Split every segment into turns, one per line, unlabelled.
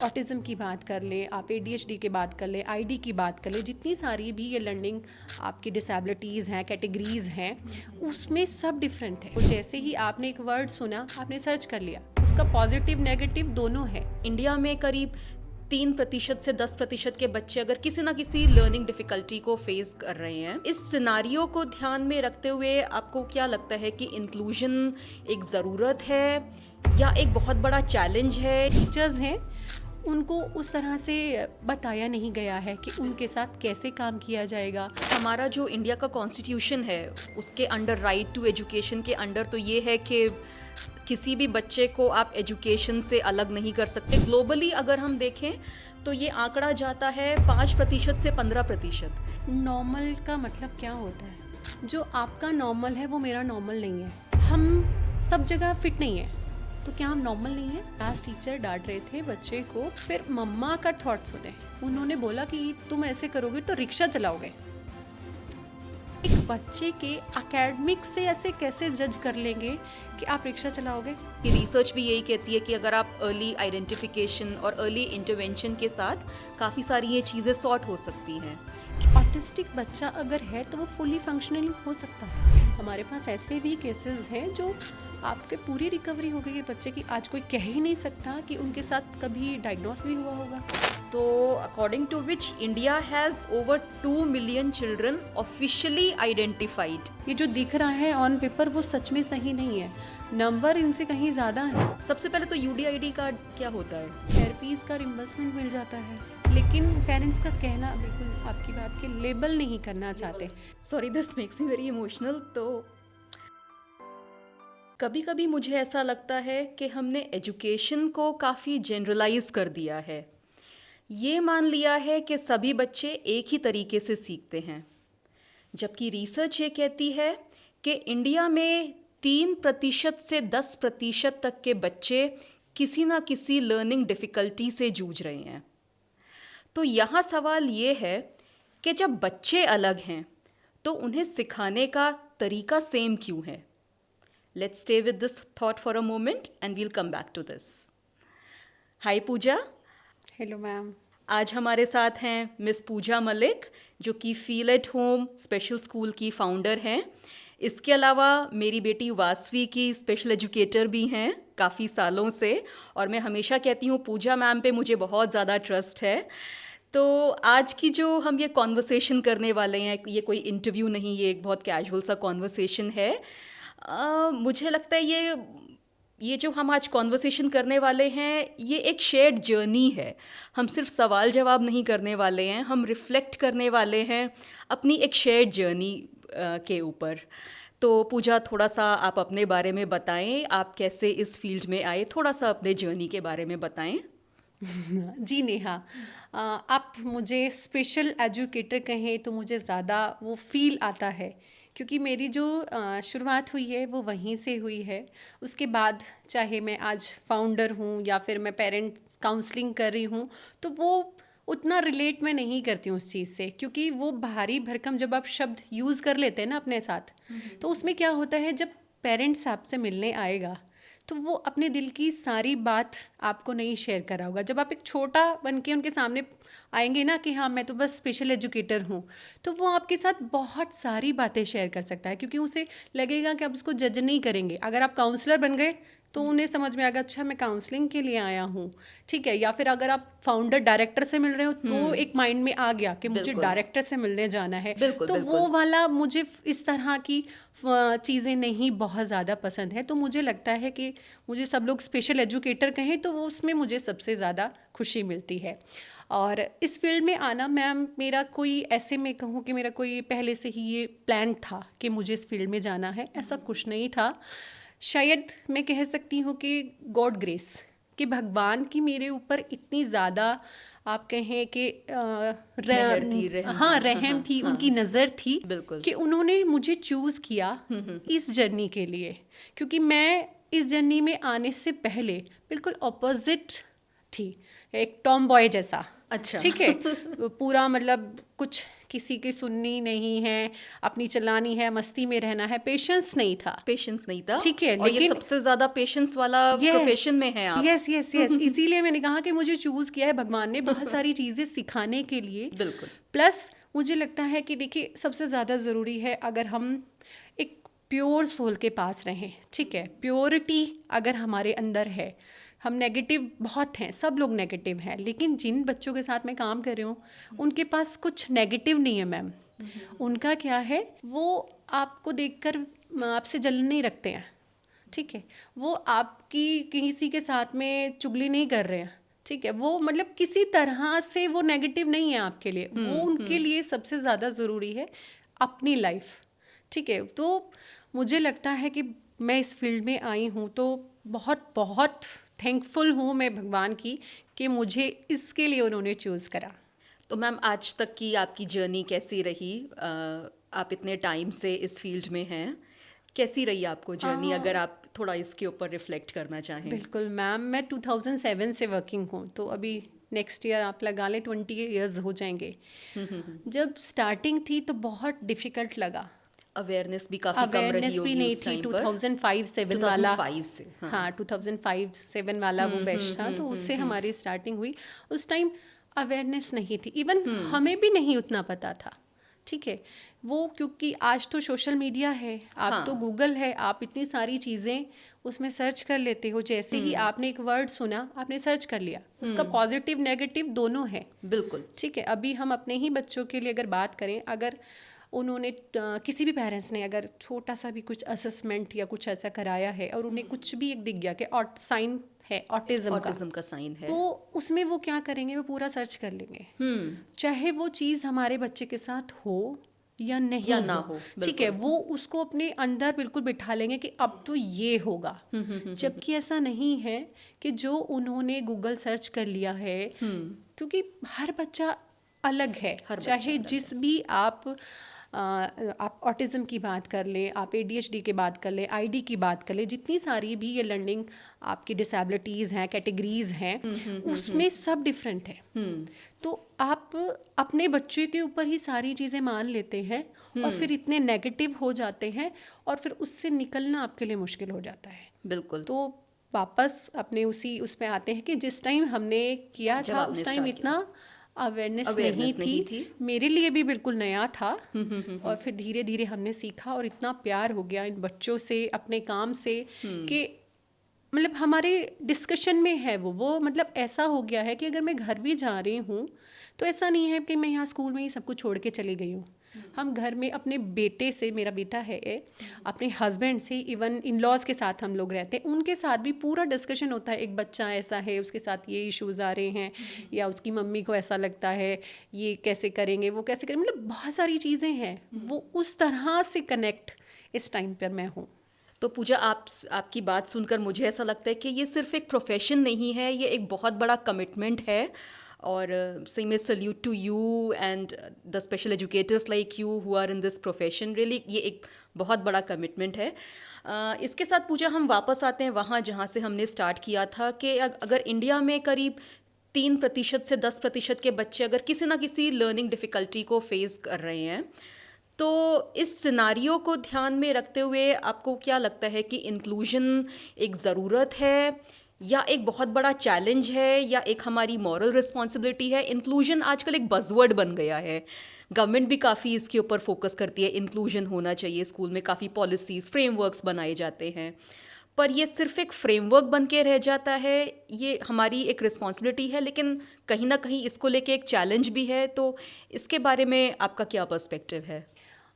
Autism की बात कर लें, आप ADHD की बात कर लें, ID की बात कर लें, जितनी सारी भी ये लर्निंग आपकी डिसेबिलिटीज़ हैं, कैटेगरीज़ हैं, उसमें सब डिफरेंट है। तो जैसे ही आपने एक वर्ड सुना, आपने सर्च कर लिया, उसका पॉजिटिव नेगेटिव दोनों है।
इंडिया में करीब 3% से 10% के बच्चे अगर किसी ना किसी लर्निंग डिफिकल्टी को फेस कर रहे हैं। इस सिनारियो को ध्यान में रखते हुए आपको क्या लगता है कि इंक्लूजन एक ज़रूरत है या एक बहुत बड़ा चैलेंज है?
टीचर्स हैं, उनको उस तरह से बताया नहीं गया है कि उनके साथ कैसे काम किया जाएगा।
हमारा जो इंडिया का कॉन्स्टिट्यूशन है उसके अंडर राइट टू एजुकेशन के अंडर तो ये है कि किसी भी बच्चे को आप एजुकेशन से अलग नहीं कर सकते। ग्लोबली अगर हम देखें तो ये आंकड़ा जाता है 5% से 15%।
नॉर्मल का मतलब क्या होता है? जो आपका नॉर्मल है वो मेरा नॉर्मल नहीं है। हम सब जगह फिट नहीं है, तो क्या हम नॉर्मल नहीं है? क्लास टीचर डांट रहे थे बच्चे को, फिर मम्मा का थॉट सुने। उन्होंने बोला कि तुम ऐसे करोगे तो रिक्शा चलाओगे। एक बच्चे के एकेडमिक से ऐसे कैसे जज कर लेंगे कि आप रिक्शा चलाओगे?
ये रिसर्च भी यही कहती है कि अगर आप अर्ली आइडेंटिफिकेशन और अर्ली इंटरवेंशन के साथ काफ़ी सारी ये चीज़ें सॉर्ट हो सकती हैं।
ऑटिस्टिक बच्चा अगर है तो वो फुली फंक्शनल हो सकता है। हमारे पास ऐसे भी केसेस हैं जो आपके पूरी रिकवरी हो गई है बच्चे की। आज कोई कह ही नहीं सकता कि उनके साथ कभी डायग्नोस भी हुआ होगा।
तो according to which India has over 2 million children officially identified.
ये जो दिख रहा है ऑन पेपर वो सच में सही नहीं है, नंबर इनसे कहीं ज़्यादा है।
सबसे पहले तो UDID कार्ड क्या होता है?
थेरेपीज का रिम्बर्समेंट मिल जाता है, लेकिन पेरेंट्स का कहना बिल्कुल आपकी बात के लेबल नहीं करना चाहते।
Sorry, this makes me very emotional. तो कभी कभी मुझे ऐसा लगता है कि हमने एजुकेशन को काफ़ी जनरलाइज कर दिया है। ये मान लिया है कि सभी बच्चे एक ही तरीके से सीखते हैं, जबकि रिसर्च ये कहती है कि इंडिया में 3% से 10% तक के बच्चे किसी ना किसी लर्निंग डिफ़िकल्टी से जूझ रहे हैं। तो यहाँ सवाल ये है कि जब बच्चे अलग हैं तो उन्हें सिखाने का तरीका सेम क्यों है? Let's stay with this thought for a moment and we'll come back to this. Hi Puja.
Hello ma'am.
आज हमारे साथ हैं मिस पूजा मलिक, जो कि feel at home special school की फाउंडर हैं। इसके अलावा मेरी बेटी वासवी की स्पेशल एजुकेटर भी हैं काफ़ी सालों से, और मैं हमेशा कहती हूँ पूजा मैम पे मुझे बहुत ज़्यादा ट्रस्ट है। तो आज की जो हम ये कॉन्वर्सेशन करने वाले हैं, ये कोई इंटरव्यू नहीं, ये एक बहुत कैजुअल सा कॉन्वर्सेशन है। मुझे लगता है ये जो हम आज कॉन्वर्सेशन करने वाले हैं ये एक शेयर्ड जर्नी है। हम सिर्फ सवाल जवाब नहीं करने वाले हैं, हम रिफ्लेक्ट करने वाले हैं अपनी एक शेयर्ड जर्नी के ऊपर। तो पूजा, थोड़ा सा आप अपने बारे में बताएं, आप कैसे इस फील्ड में आए, थोड़ा सा अपने जर्नी के बारे में बताएं।
जी नेहा, आप मुझे स्पेशल एजुकेटर कहें तो मुझे ज़्यादा वो फील आता है, क्योंकि मेरी जो शुरुआत हुई है वो वहीं से हुई है। उसके बाद चाहे मैं आज फाउंडर हूँ या फिर मैं पेरेंट्स काउंसलिंग कर रही हूँ, तो वो उतना रिलेट मैं नहीं करती हूँ उस चीज़ से, क्योंकि वो भारी भरकम जब आप शब्द यूज़ कर लेते हैं ना अपने साथ, तो उसमें क्या होता है, जब पेरेंट्स आपसे मिलने आएगा तो वो अपने दिल की सारी बात आपको नहीं शेयर करा होगा। जब आप एक छोटा बन के उनके सामने आएंगे ना कि हाँ मैं तो बस स्पेशल एजुकेटर हूँ, तो वो आपके साथ बहुत सारी बातें शेयर कर सकता है, क्योंकि उसे लगेगा कि आप उसको जज नहीं करेंगे। अगर आप काउंसलर बन गए तो उन्हें समझ में आएगा अच्छा मैं काउंसलिंग के लिए आया हूँ, ठीक है। या फिर अगर आप फाउंडर डायरेक्टर से मिल रहे हो तो एक माइंड में आ गया कि मुझे डायरेक्टर से मिलने जाना है। तो वो वाला मुझे इस तरह की चीज़ें नहीं बहुत ज़्यादा पसंद है। तो मुझे लगता है कि मुझे सब लोग स्पेशल एजुकेटर कहें तो वो उसमें मुझे सबसे ज़्यादा खुशी मिलती है। और इस फील्ड में आना मैम, मेरा कोई ऐसे में कहूँ कि मेरा कोई पहले से ही ये प्लान था कि मुझे इस फील्ड में जाना है, ऐसा कुछ नहीं था। शायद मैं कह सकती हूँ कि गॉड ग्रेस, कि भगवान की मेरे ऊपर इतनी ज़्यादा आप कहें कि रहम थी, उनकी नज़र थी कि उन्होंने मुझे चूज़ किया इस जर्नी के लिए। क्योंकि मैं इस जर्नी में आने से पहले बिल्कुल ऑपोजिट थी, एक टॉम बॉय जैसा,
अच्छा।
ठीक है। पूरा मतलब कुछ किसी की सुननी नहीं है, अपनी चलानी है, मस्ती में रहना है, पेशेंस नहीं था।
पेशेंस नहीं था।
ठीक है,
और ये
लेकिन
सबसे ज्यादा पेशेंस वाला
यस
प्रोफेशन में है आप।
यस यस यस इसीलिए मैंने कहा कि मुझे चूज किया है भगवान ने बहुत सारी चीजें सिखाने के लिए।
बिल्कुल।
प्लस मुझे लगता है कि देखिए सबसे ज़्यादा ज़रूरी है अगर हम एक प्योर सोल के पास रहें, ठीक है, प्योरिटी अगर हमारे अंदर है। हम नेगेटिव बहुत हैं, सब लोग नेगेटिव हैं, लेकिन जिन बच्चों के साथ मैं काम कर रही हूँ उनके पास कुछ नेगेटिव नहीं है मैम। उनका क्या है, वो आपको देखकर आपसे जलन नहीं रखते हैं, ठीक है, वो आपकी किसी के साथ में चुगली नहीं कर रहे हैं, ठीक है, वो मतलब किसी तरह से वो नेगेटिव नहीं है आपके लिए। वो उनके लिए सबसे ज़्यादा ज़रूरी है अपनी लाइफ, ठीक है। तो मुझे लगता है कि मैं इस फील्ड में आई हूँ तो बहुत बहुत थैंकफुल हूँ मैं भगवान की कि मुझे इसके लिए उन्होंने चूज़ करा।
तो मैम आज तक की आपकी जर्नी कैसी रही? आप इतने टाइम से इस फील्ड में हैं, कैसी रही आपको जर्नी, अगर आप थोड़ा इसके ऊपर रिफ्लेक्ट करना चाहें?
बिल्कुल मैम, मैं 2007 से वर्किंग हूँ, तो अभी नेक्स्ट ईयर आप लगा लें 20 ईयर्स हो जाएंगे। जब स्टार्टिंग थी तो बहुत डिफ़िकल्ट लगा,
अवेयरनेस भी काफ़ी कम रही
अवेयरनेस भी
होगी
नहीं
उस
थी।
टाइम पर।
2005-7 वाला,
2005 से, हाँ।
हाँ 2005-7 वाला वो बैच था, तो उससे हमारी स्टार्टिंग हुई। उस टाइम अवेयरनेस नहीं थी, इवन हमें भी नहीं उतना पता था, ठीक है। वो क्योंकि आज तो सोशल मीडिया है, आप तो
हाँ।
गूगल है, आप इतनी सारी चीज़ें उसमें सर्च कर लेते हो। जैसे ही आपने एक वर्ड सुना, आपने सर्च कर लिया, उसका पॉजिटिव नेगेटिव दोनों है,
बिल्कुल।
ठीक है। अभी हम अपने ही बच्चों के लिए अगर बात करें, अगर उन्होंने किसी भी पेरेंट्स ने अगर छोटा सा भी कुछ असेसमेंट या कुछ ऐसा कराया है और उन्हें कुछ भी एक दिख गया कि साइन है ऑटिज्म का,
ऑटिज्म का साइन है।
तो उसमें वो क्या करेंगे, वो पूरा सर्च कर लेंगे, चाहे वो चीज़ हमारे बच्चे के साथ हो या नहीं
या ना हो,
ठीक है,
बिल्कुल।
वो उसको अपने अंदर बिल्कुल बिठा लेंगे कि अब तो ये होगा। जबकि ऐसा नहीं है कि जो उन्होंने गूगल सर्च कर लिया है, क्योंकि हर बच्चा अलग है,
हर बच्चा
चाहे
अलग
जिस भी आप ऑटिज्म की बात कर लें, आप ADHD की बात कर लें, ID की बात कर लें, जितनी सारी भी ये लर्निंग आपकी डिसेबिलिटीज़ हैं, कैटेगरीज हैं, उसमें सब डिफरेंट है। तो आप अपने बच्चे के ऊपर ही सारी चीज़ें मान लेते हैं और फिर इतने नेगेटिव हो जाते हैं और फिर उससे निकलना आपके लिए मुश्किल हो जाता है।
बिल्कुल।
तो वापस अपने उस पे आते हैं कि जिस टाइम हमने किया
जब
था
आपने
उस टाइम
start
इतना अवेयरनेस
Awareness
नहीं थी, मेरे लिए भी बिल्कुल नया था। और फिर धीरे धीरे हमने सीखा और इतना प्यार हो गया इन बच्चों से, अपने काम से, कि मतलब हमारे डिस्कशन में है वो मतलब ऐसा हो गया है कि अगर मैं घर भी जा रही हूँ तो ऐसा नहीं है कि मैं यहाँ स्कूल में ही सब कुछ छोड़ के चली गई हूँ। हम घर में अपने बेटे से, मेरा बेटा है, अपने हस्बैंड से, इवन इन लॉज के साथ हम लोग रहते हैं, उनके साथ भी पूरा डिस्कशन होता है। एक बच्चा ऐसा है, उसके साथ ये इश्यूज़ आ रहे हैं, या उसकी मम्मी को ऐसा लगता है, ये कैसे करेंगे, वो कैसे करेंगे, मतलब बहुत सारी चीज़ें हैं। वो उस तरह से कनेक्ट इस टाइम पर मैं हूँ।
तो पूजा, आपकी बात सुनकर मुझे ऐसा लगता है कि ये सिर्फ एक प्रोफेशन नहीं है, ये एक बहुत बड़ा कमिटमेंट है। और सही में salute to you and the special educators like you who are in this profession. Really ये एक बहुत बड़ा कमिटमेंट है। इसके साथ पूजा हम वापस आते हैं वहाँ जहाँ से हमने स्टार्ट किया था, कि अगर इंडिया में करीब 3% से 10% के बच्चे अगर किसी ना किसी लर्निंग डिफ़िकल्टी को फेस कर रहे हैं, तो इस सिनारियो को ध्यान में रखते हुए आपको क्या लगता है कि इंक्लूजन एक ज़रूरत है या एक बहुत बड़ा चैलेंज है या एक हमारी मॉरल रिस्पॉन्सिबिलिटी है? इंक्लूजन आजकल एक बज़वर्ड बन गया है, गवर्नमेंट भी काफ़ी इसके ऊपर फोकस करती है, इंक्लूजन होना चाहिए स्कूल में, काफ़ी पॉलिसीज़, फ्रेमवर्क्स बनाए जाते हैं, पर ये सिर्फ एक फ्रेमवर्क बन के रह जाता है। ये हमारी एक रिस्पॉन्सिबिलिटी है, लेकिन कहीं ना कहीं इसको लेके एक चैलेंज भी है। तो इसके बारे में आपका क्या पर्सपेक्टिव है?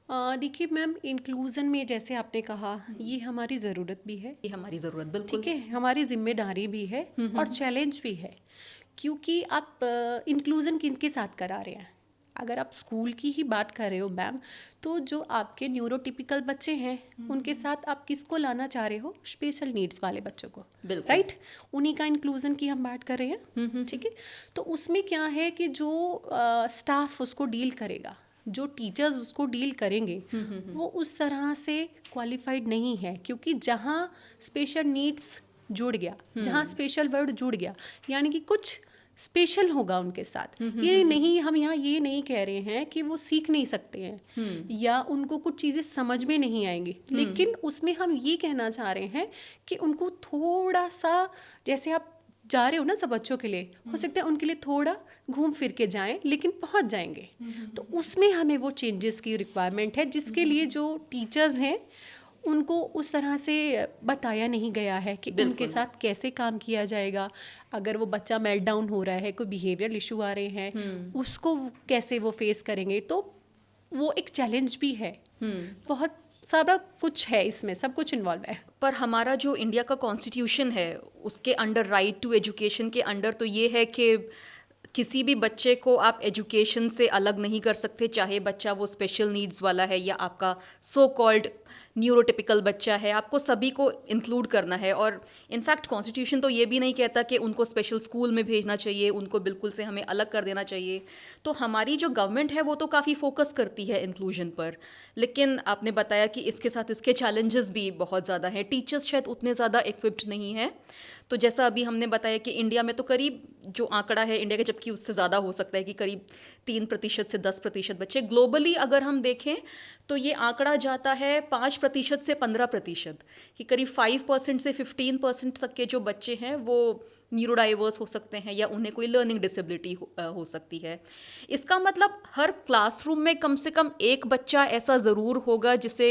देखिए मैम, इंक्लूज़न में जैसे आपने कहा, ये हमारी ज़रूरत भी है,
ये हमारी ज़रूरत, बिल्कुल
ठीक है, हमारी जिम्मेदारी भी है और चैलेंज भी है। क्योंकि आप इंक्लूज़न किनके साथ करा रहे हैं? अगर आप स्कूल की ही बात कर रहे हो मैम, तो जो आपके न्यूरोटिपिकल बच्चे हैं, उनके साथ आप किसको लाना चाह रहे हो? स्पेशल नीड्स वाले बच्चों को,
बिल्कुल।
राइट? उन्हीं का इंक्लूज़न की हम बात कर रहे हैं, ठीक है। तो उसमें क्या है कि जो स्टाफ उसको डील करेगा, जो टीचर्स उसको डील करेंगे, वो उस तरह से क्वालिफाइड नहीं है। क्योंकि जहाँ स्पेशल नीड्स जुड़ गया, जहाँ स्पेशल वर्ड जुड़ गया, यानी कि कुछ स्पेशल होगा उनके साथ। ये नहीं, हम यहाँ ये नहीं कह रहे हैं कि वो सीख नहीं सकते हैं या उनको कुछ चीज़ें समझ में नहीं आएंगी, लेकिन उसमें हम ये कहना चाह रहे हैं कि उनको थोड़ा सा, जैसे आप जा रहे हो ना सब बच्चों के लिए, हो सकता है उनके लिए थोड़ा घूम फिर के जाएं, लेकिन पहुंच जाएंगे। तो उसमें हमें वो चेंजेस की रिक्वायरमेंट है, जिसके लिए जो टीचर्स हैं उनको उस तरह से बताया नहीं गया है कि उनके साथ कैसे काम किया जाएगा। अगर वो बच्चा मेल्ट डाउन हो रहा है, कोई बिहेवियरल इशू आ रहे हैं, उसको कैसे वो फेस करेंगे, तो वो एक चैलेंज भी है। बहुत सारा कुछ है इसमें, सब कुछ इन्वॉल्व है।
पर हमारा जो इंडिया का कॉन्स्टिट्यूशन है उसके अंडर, राइट टू एजुकेशन के अंडर, तो ये है कि किसी भी बच्चे को आप एजुकेशन से अलग नहीं कर सकते, चाहे बच्चा वो स्पेशल नीड्स वाला है या आपका सो कॉल्ड न्यूरोटिपिकल बच्चा है, आपको सभी को इंक्लूड करना है। और इनफैक्ट कॉन्स्टिट्यूशन तो ये भी नहीं कहता कि उनको स्पेशल स्कूल में भेजना चाहिए, उनको बिल्कुल से हमें अलग कर देना चाहिए। तो हमारी जो गवर्नमेंट है वो तो काफ़ी फोकस करती है इंक्लूजन पर, लेकिन आपने बताया कि इसके साथ इसके चैलेंजेस भी बहुत ज़्यादा हैं। टीचर्स शायद उतने ज़्यादा इक्विप्ड नहीं हैं। तो जैसा अभी हमने बताया कि इंडिया में तो करीब जो आंकड़ा है इंडिया का, जबकि उससे ज़्यादा हो सकता है कि करीब 3% से 10% बच्चे, ग्लोबली अगर हम देखें तो ये आंकड़ा जाता है 5% से 15%, कि करीब 5% से 15% तक के जो बच्चे हैं वो न्यूरोडाइवर्स हो सकते हैं या उन्हें कोई लर्निंग डिसेबिलिटी हो सकती है। इसका मतलब हर क्लासरूम में कम से कम एक बच्चा ऐसा ज़रूर होगा जिसे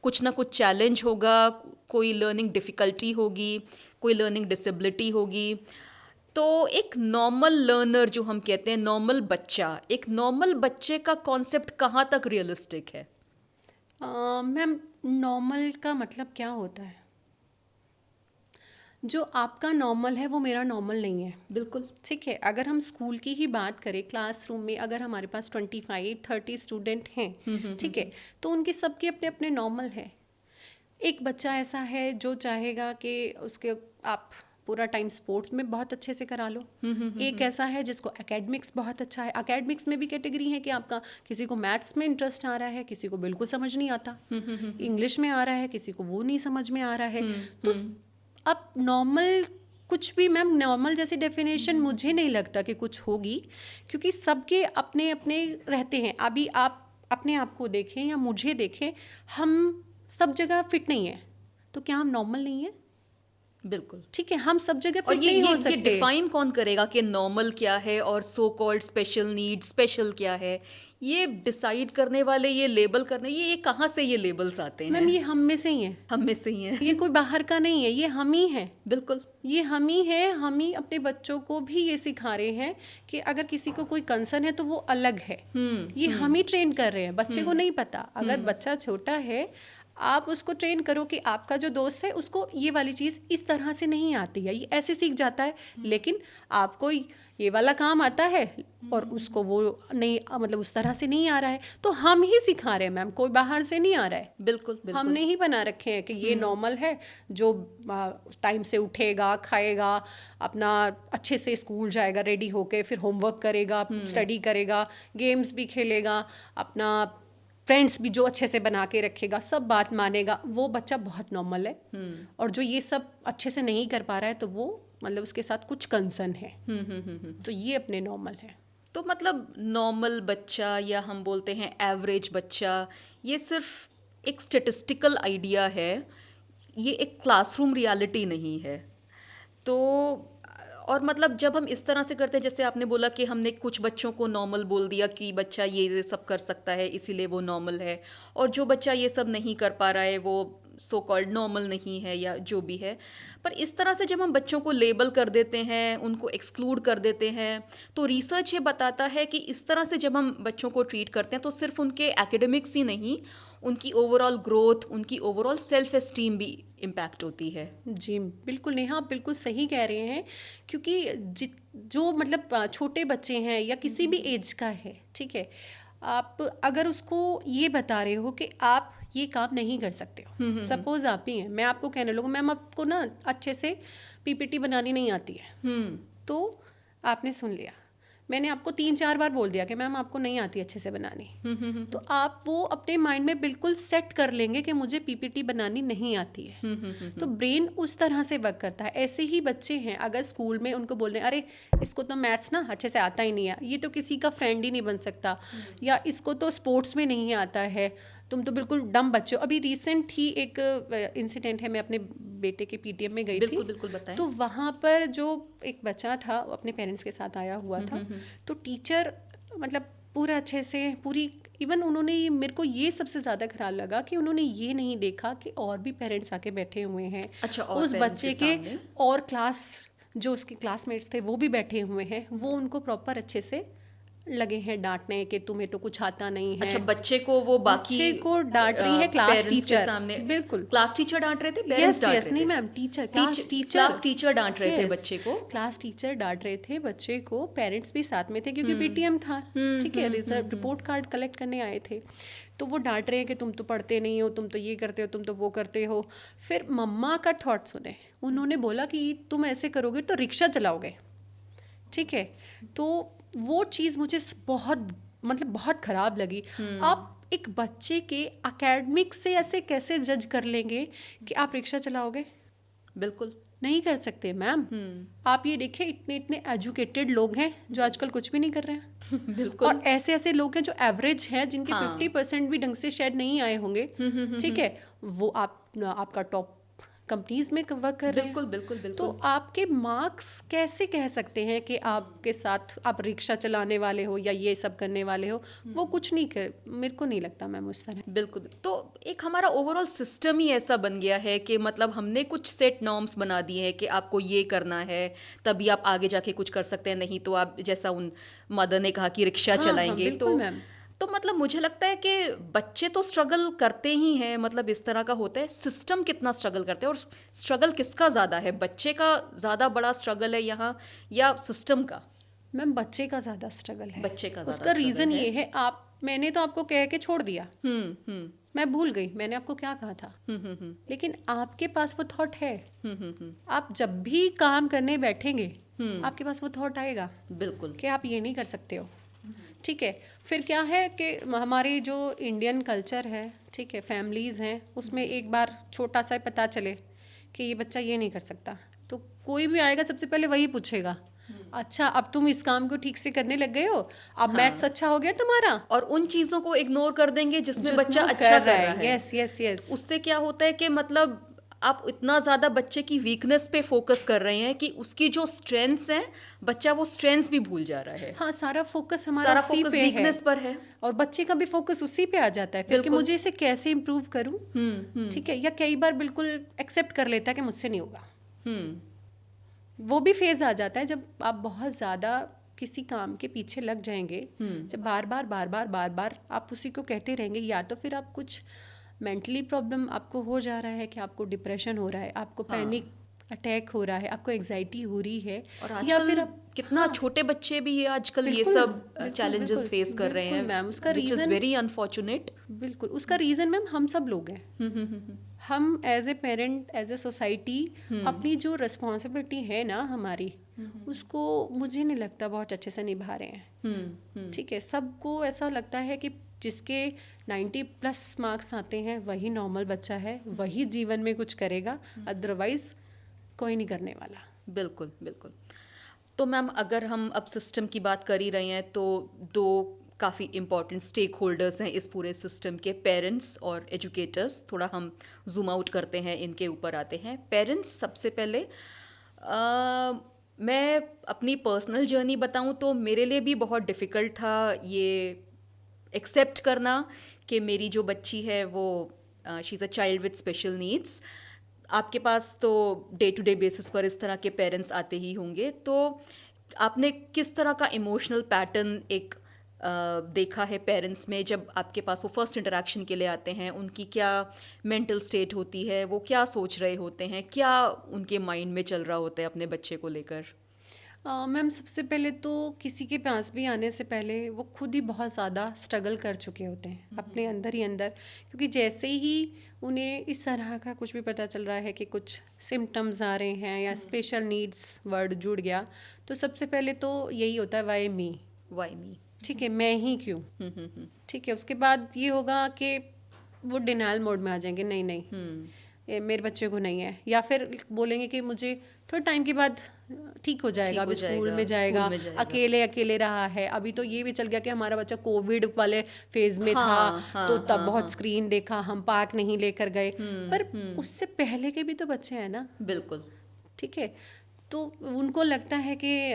कुछ ना कुछ चैलेंज होगा, कोई लर्निंग डिफ़िकल्टी होगी, कोई लर्निंग डिसेबिलिटी होगी। तो एक नॉर्मल लर्नर जो हम कहते हैं, नॉर्मल बच्चा, एक नॉर्मल बच्चे का कॉन्सेप्ट कहाँ तक रियलिस्टिक है?
मैम, नॉर्मल का मतलब क्या होता है? जो आपका नॉर्मल है वो मेरा नॉर्मल नहीं है।
बिल्कुल
ठीक है, अगर हम स्कूल की ही बात करें, क्लासरूम में अगर हमारे पास 25-30 स्टूडेंट हैं, ठीक है, तो उनके सबके अपने अपने नॉर्मल है। एक बच्चा ऐसा है जो चाहेगा कि उसके आप पूरा टाइम स्पोर्ट्स में बहुत अच्छे से करा लो। एक ऐसा है जिसको एकेडमिक्स बहुत अच्छा है। एकेडमिक्स में भी कैटेगरी है कि आपका किसी को मैथ्स में इंटरेस्ट आ रहा है, किसी को बिल्कुल समझ नहीं आता, इंग्लिश में आ रहा है, किसी को वो नहीं समझ में आ रहा है। तो अब नॉर्मल कुछ भी, मैम नॉर्मल जैसी डेफिनेशन मुझे नहीं लगता कि कुछ होगी, क्योंकि सबके अपने अपने रहते हैं। अभी आप अपने आप को देखें या मुझे देखें, हम सब जगह फिट नहीं है, तो क्या हम नॉर्मल नहीं है?
बिल्कुल
ठीक है, हम सब जगह
और
फिट नहीं हो सकते।
ये डिफाइन कौन करेगा कि नॉर्मल क्या है और so called special need special क्या है? ये डिसाइड करने वाले, ये लेबल करने, ये कहाँ से ये लेबल्स आते हैं?
मैम, ये हम में से ही है,
हम में से ही है।
ये कोई बाहर का नहीं है, ये हम ही है।
बिल्कुल,
ये हम ही है। हम ही अपने बच्चों को भी ये सिखा रहे हैं कि अगर किसी को कोई कंसर्न है तो वो अलग है। ये हम ही ट्रेन कर रहे हैं, बच्चे को नहीं पता। अगर बच्चा छोटा है, आप उसको ट्रेन करो कि आपका जो दोस्त है उसको ये वाली चीज़ इस तरह से नहीं आती है, ये ऐसे सीख जाता है, लेकिन आपको ये वाला काम आता है और उसको वो नहीं, मतलब उस तरह से नहीं आ रहा है। तो हम ही सिखा रहे हैं मैम, कोई बाहर से नहीं आ रहा है।
बिल्कुल बिल्कुल
हमने ही बना रखे हैं कि ये नॉर्मल है, जो टाइम से उठेगा, खाएगा, अपना अच्छे से स्कूल जाएगा रेडी होके, फिर होमवर्क करेगा, स्टडी करेगा, गेम्स भी खेलेगा, अपना फ्रेंड्स भी जो अच्छे से बना के रखेगा, सब बात मानेगा, वो बच्चा बहुत नॉर्मल है। और जो ये सब अच्छे से नहीं कर पा रहा है तो वो मतलब उसके साथ कुछ कंसर्न है। तो ये अपने नॉर्मल है।
तो मतलब नॉर्मल बच्चा या हम बोलते हैं एवरेज बच्चा, ये सिर्फ एक स्टेटिस्टिकल आइडिया है, ये एक क्लासरूम रियलिटी नहीं है। तो और मतलब जब हम इस तरह से करते हैं, जैसे आपने बोला कि हमने कुछ बच्चों को नॉर्मल बोल दिया कि बच्चा ये सब कर सकता है इसीलिए वो नॉर्मल है, और जो बच्चा ये सब नहीं कर पा रहा है वो सो कॉल्ड नॉर्मल नहीं है या जो भी है। पर इस तरह से जब हम बच्चों को लेबल कर देते हैं, उनको एक्सक्लूड कर देते हैं, तो रिसर्च ये बताता है कि इस तरह से जब हम बच्चों को ट्रीट करते हैं तो सिर्फ उनके एकेडमिक्स ही नहीं, उनकी ओवरऑल ग्रोथ, उनकी ओवरऑल सेल्फ एस्टीम भी इम्पैक्ट होती है।
जी बिल्कुल नेहा, आप बिल्कुल सही कह रहे हैं, क्योंकि जो मतलब छोटे बच्चे हैं या किसी भी एज का है, ठीक है, आप अगर उसको ये बता रहे हो कि आप ये काम नहीं कर सकते हो, सपोज आप ही हैं, मैं आपको कहने लगूँ मैम आपको ना अच्छे से पीपीटी बनानी नहीं आती है, तो आपने सुन लिया, मैंने आपको 3-4 बार बोल दिया कि मैम आपको नहीं आती अच्छे से बनानी, तो आप वो अपने माइंड में बिल्कुल सेट कर लेंगे कि मुझे पीपीटी बनानी नहीं आती है। तो ब्रेन उस तरह से वर्क करता है। ऐसे ही बच्चे हैं, अगर स्कूल में उनको बोल रहे हैं अरे इसको तो मैथ्स ना अच्छे से आता ही नहीं है, ये तो किसी का फ्रेंड ही नहीं बन सकता, या इसको तो स्पोर्ट्स में नहीं आता है, तुम तो बिल्कुल डम बच्चे हो। अभी रिसेंट ही एक इंसिडेंट है, मैं अपने बेटे के पीटीएम में गई
बिल्कुल
थी,
बिल्कुल बताएं।
तो वहाँ पर जो एक बच्चा था वो अपने पेरेंट्स के साथ आया हुआ था, तो टीचर मतलब पूरा अच्छे से पूरी, इवन उन्होंने मेरे को ये सबसे ज़्यादा खराब लगा कि उन्होंने ये नहीं देखा कि और भी पेरेंट्स आके बैठे हुए हैं,
अच्छा, और
उस
पेरेंट्स
बच्चे
के
के
सामने?
और क्लास जो उसके क्लासमेट्स थे वो भी बैठे हुए हैं, वो उनको प्रॉपर अच्छे से लगे हैं डांटने कि तुम्हें तो कुछ आता नहीं है।
अच्छा, बच्चे को वो बाकी
बच्चे को डांट रही है क्लास
पेरेंट्स के
टीचर,
सामने?
बिल्कुल।
क्लास टीचर डांट रहे थे, पेरेंट्स
यस
डांट
यस,
रहे
नहीं
थे?
Ma'am, teacher, class teacher,
class teacher डांट रहे थे
Yes,
बच्चे को?
क्लास टीचर डांट रहे थे बच्चे को, पेरेंट्स भी साथ में थे क्योंकि पीटीएम था, ठीक है, रिजल्ट रिपोर्ट कार्ड कलेक्ट करने आए थे, तो वो डांट रहे हैं कि तुम तो पढ़ते नहीं हो, तुम तो ये करते हो, तुम तो वो करते हो। फिर मम्मा का थॉट सुने, उन्होंने बोला कि तुम ऐसे करोगे तो रिक्शा चलाओगे, ठीक है। तो वो चीज़ मुझे बहुत मतलब बहुत ख़राब लगी। आप एक बच्चे के एकेडमिक से ऐसे कैसे जज कर लेंगे कि आप रिक्शा चलाओगे?
बिल्कुल
नहीं कर सकते मैम। आप ये देखिए, इतने इतने एजुकेटेड लोग हैं जो आजकल कुछ भी नहीं कर रहे हैं
बिल्कुल।
और ऐसे ऐसे लोग हैं जो एवरेज हैं, जिनके
हाँ।
50% भी ढंग से शायद नहीं आए होंगे, ठीक है, वो आपका टॉप कंपनीज में वर्क कर रहे हैं।
बिल्कुल बिल्कुल
तो
बिल्कुल।
आपके मार्क्स कैसे कह सकते हैं कि आपके साथ आप रिक्शा चलाने वाले हो या ये सब करने वाले हो? वो कुछ नहीं कर, मेरे को नहीं लगता मैम उस तरह।
बिल्कुल। तो एक हमारा ओवरऑल सिस्टम ही ऐसा बन गया है कि मतलब हमने कुछ सेट नॉर्म्स बना दिए हैं कि आपको ये करना है तभी आप आगे जाके कुछ कर सकते हैं, नहीं तो आप, जैसा उन मदर ने कहा कि रिक्शा
हाँ,
चलाएंगे।
बिल्कुल
तो
मैम।
तो मतलब मुझे लगता है कि बच्चे तो स्ट्रगल करते ही हैं, मतलब इस तरह का होता है। सिस्टम कितना स्ट्रगल करते हैं, और स्ट्रगल किसका ज़्यादा है? बच्चे का ज़्यादा बड़ा स्ट्रगल है यहाँ या सिस्टम का?
मैम बच्चे का ज़्यादा स्ट्रगल है।
बच्चे का ज़्यादा
उसका
struggle
रीज़न
है।
ये है, मैंने तो आपको कह के छोड़ दिया,
हम्म।
मैं भूल गई मैंने आपको क्या कहा था, लेकिन आपके पास वो थॉट है। आप जब भी काम करने बैठेंगे आपके पास वो थॉट आएगा
बिल्कुल।
कि आप ये नहीं कर सकते हो, ठीक है। फिर क्या है कि हमारी जो इंडियन कल्चर है, ठीक है, फैमिलीज़ हैं, उसमें एक बार छोटा सा पता चले कि ये बच्चा ये नहीं कर सकता, तो कोई भी आएगा सबसे पहले वही पूछेगा, अच्छा अब तुम इस काम को ठीक से करने लग गए हो, अब मैथ्स अच्छा हो गया तुम्हारा,
और उन चीज़ों को इग्नोर कर देंगे जिसमें
जिसमें
बच्चा
वो
अच्छा कर रहा है।
Yes yes yes.
उससे क्या होता है कि मतलब आप इतना ज़्यादा बच्चे की वीकनेस पे फोकस कर रहे हैं कि उसकी जो स्ट्रेंथ्स हैं, बच्चा वो स्ट्रेंथ्स भी भूल जा रहा है।
हाँ, सारा फोकस हमारा
सारा
उसी
फोकस
पे है
वीकनेस पर है।
और बच्चे का भी फोकस उसी पे आ जाता है फिर कि
बिल्कुल।
मुझे इसे कैसे इम्प्रूव करूँ, ठीक है, या कई बार बिल्कुल एक्सेप्ट कर लेता है कि मुझसे नहीं होगा। वो भी फेज आ जाता है जब आप बहुत ज़्यादा किसी काम के पीछे लग जाएंगे, जब बार बार आप उसी को कहते रहेंगे, या तो फिर आप कुछ मेंटली प्रॉब्लम आपको हो जा रहा है कि आपको डिप्रेशन हो रहा है, आपको पैनिक अटैक हो रहा है, आपको एग्जाइटी हो रही है,
और
या
आजकल
फिर आप
कितना छोटे बच्चे भी ये आजकल ये
बिल्कुल,
सब
बिल्कुल,
चैलेंजेस
बिल्कुल,
फेस कर रहे
बिल्कुल
हैं,
मैम, उसका
which is
reason
very unfortunate.
बिल्कुल उसका रीज़न मैम हम सब लोग हैं। हम as a parent, as a society अपनी जो रिस्पॉन्सिबिलिटी है ना हमारी, उसको मुझे नहीं लगता बहुत अच्छे से निभा रहे हैं, ठीक है। सबको ऐसा लगता है कि जिसके 90+ मार्क्स आते हैं वही नॉर्मल बच्चा है, वही जीवन में कुछ करेगा, अदरवाइज कोई नहीं करने वाला।
बिल्कुल बिल्कुल। तो मैम, अगर हम अब सिस्टम की बात कर ही रहे हैं तो दो काफ़ी इम्पॉर्टेंट स्टेक होल्डर्स हैं इस पूरे सिस्टम के, पेरेंट्स और एजुकेटर्स। थोड़ा हम जूम आउट करते हैं, इनके ऊपर आते हैं। पेरेंट्स, सबसे पहले मैं अपनी पर्सनल जर्नी बताऊं तो मेरे लिए भी बहुत डिफ़िकल्ट था ये एक्सेप्ट करना कि मेरी जो बच्ची है वो she is a child with special needs. आपके पास तो डे टू डे बेसिस पर इस तरह के पेरेंट्स आते ही होंगे, तो आपने किस तरह का इमोशनल पैटर्न एक देखा है पेरेंट्स में जब आपके पास वो फर्स्ट इंटरेक्शन के लिए आते हैं? उनकी क्या मेंटल स्टेट होती है, वो क्या सोच रहे होते हैं, क्या उनके माइंड में चल रहा होता है अपने बच्चे को लेकर?
मैम सबसे पहले तो किसी के पास भी आने से पहले वो खुद ही बहुत ज़्यादा स्ट्रगल कर चुके होते हैं अपने अंदर ही अंदर, क्योंकि जैसे ही उन्हें इस तरह का कुछ भी पता चल रहा है कि कुछ सिम्टम्स आ रहे हैं या स्पेशल नीड्स वर्ड जुड़ गया, तो सबसे पहले तो यही होता है वाई मी,
वाई मी।
ठीक है, मैं ही क्यों, ठीक है। उसके बाद ये होगा कि वो डिनायल मोड में आ जाएंगे, नहीं नहीं ये मेरे बच्चे को नहीं है, या फिर बोलेंगे कि मुझे थोड़े टाइम के बाद ठीक हो जाएगा, अभी स्कूल में जाएगा, अकेले अकेले रहा है। अभी तो ये भी चल गया कि हमारा बच्चा कोविड वाले फेज में था, तो तब बहुत स्क्रीन देखा, हम पार्क नहीं लेकर गए, पर उससे पहले के भी तो बच्चे हैं ना।
बिल्कुल,
ठीक है। तो उनको लगता है कि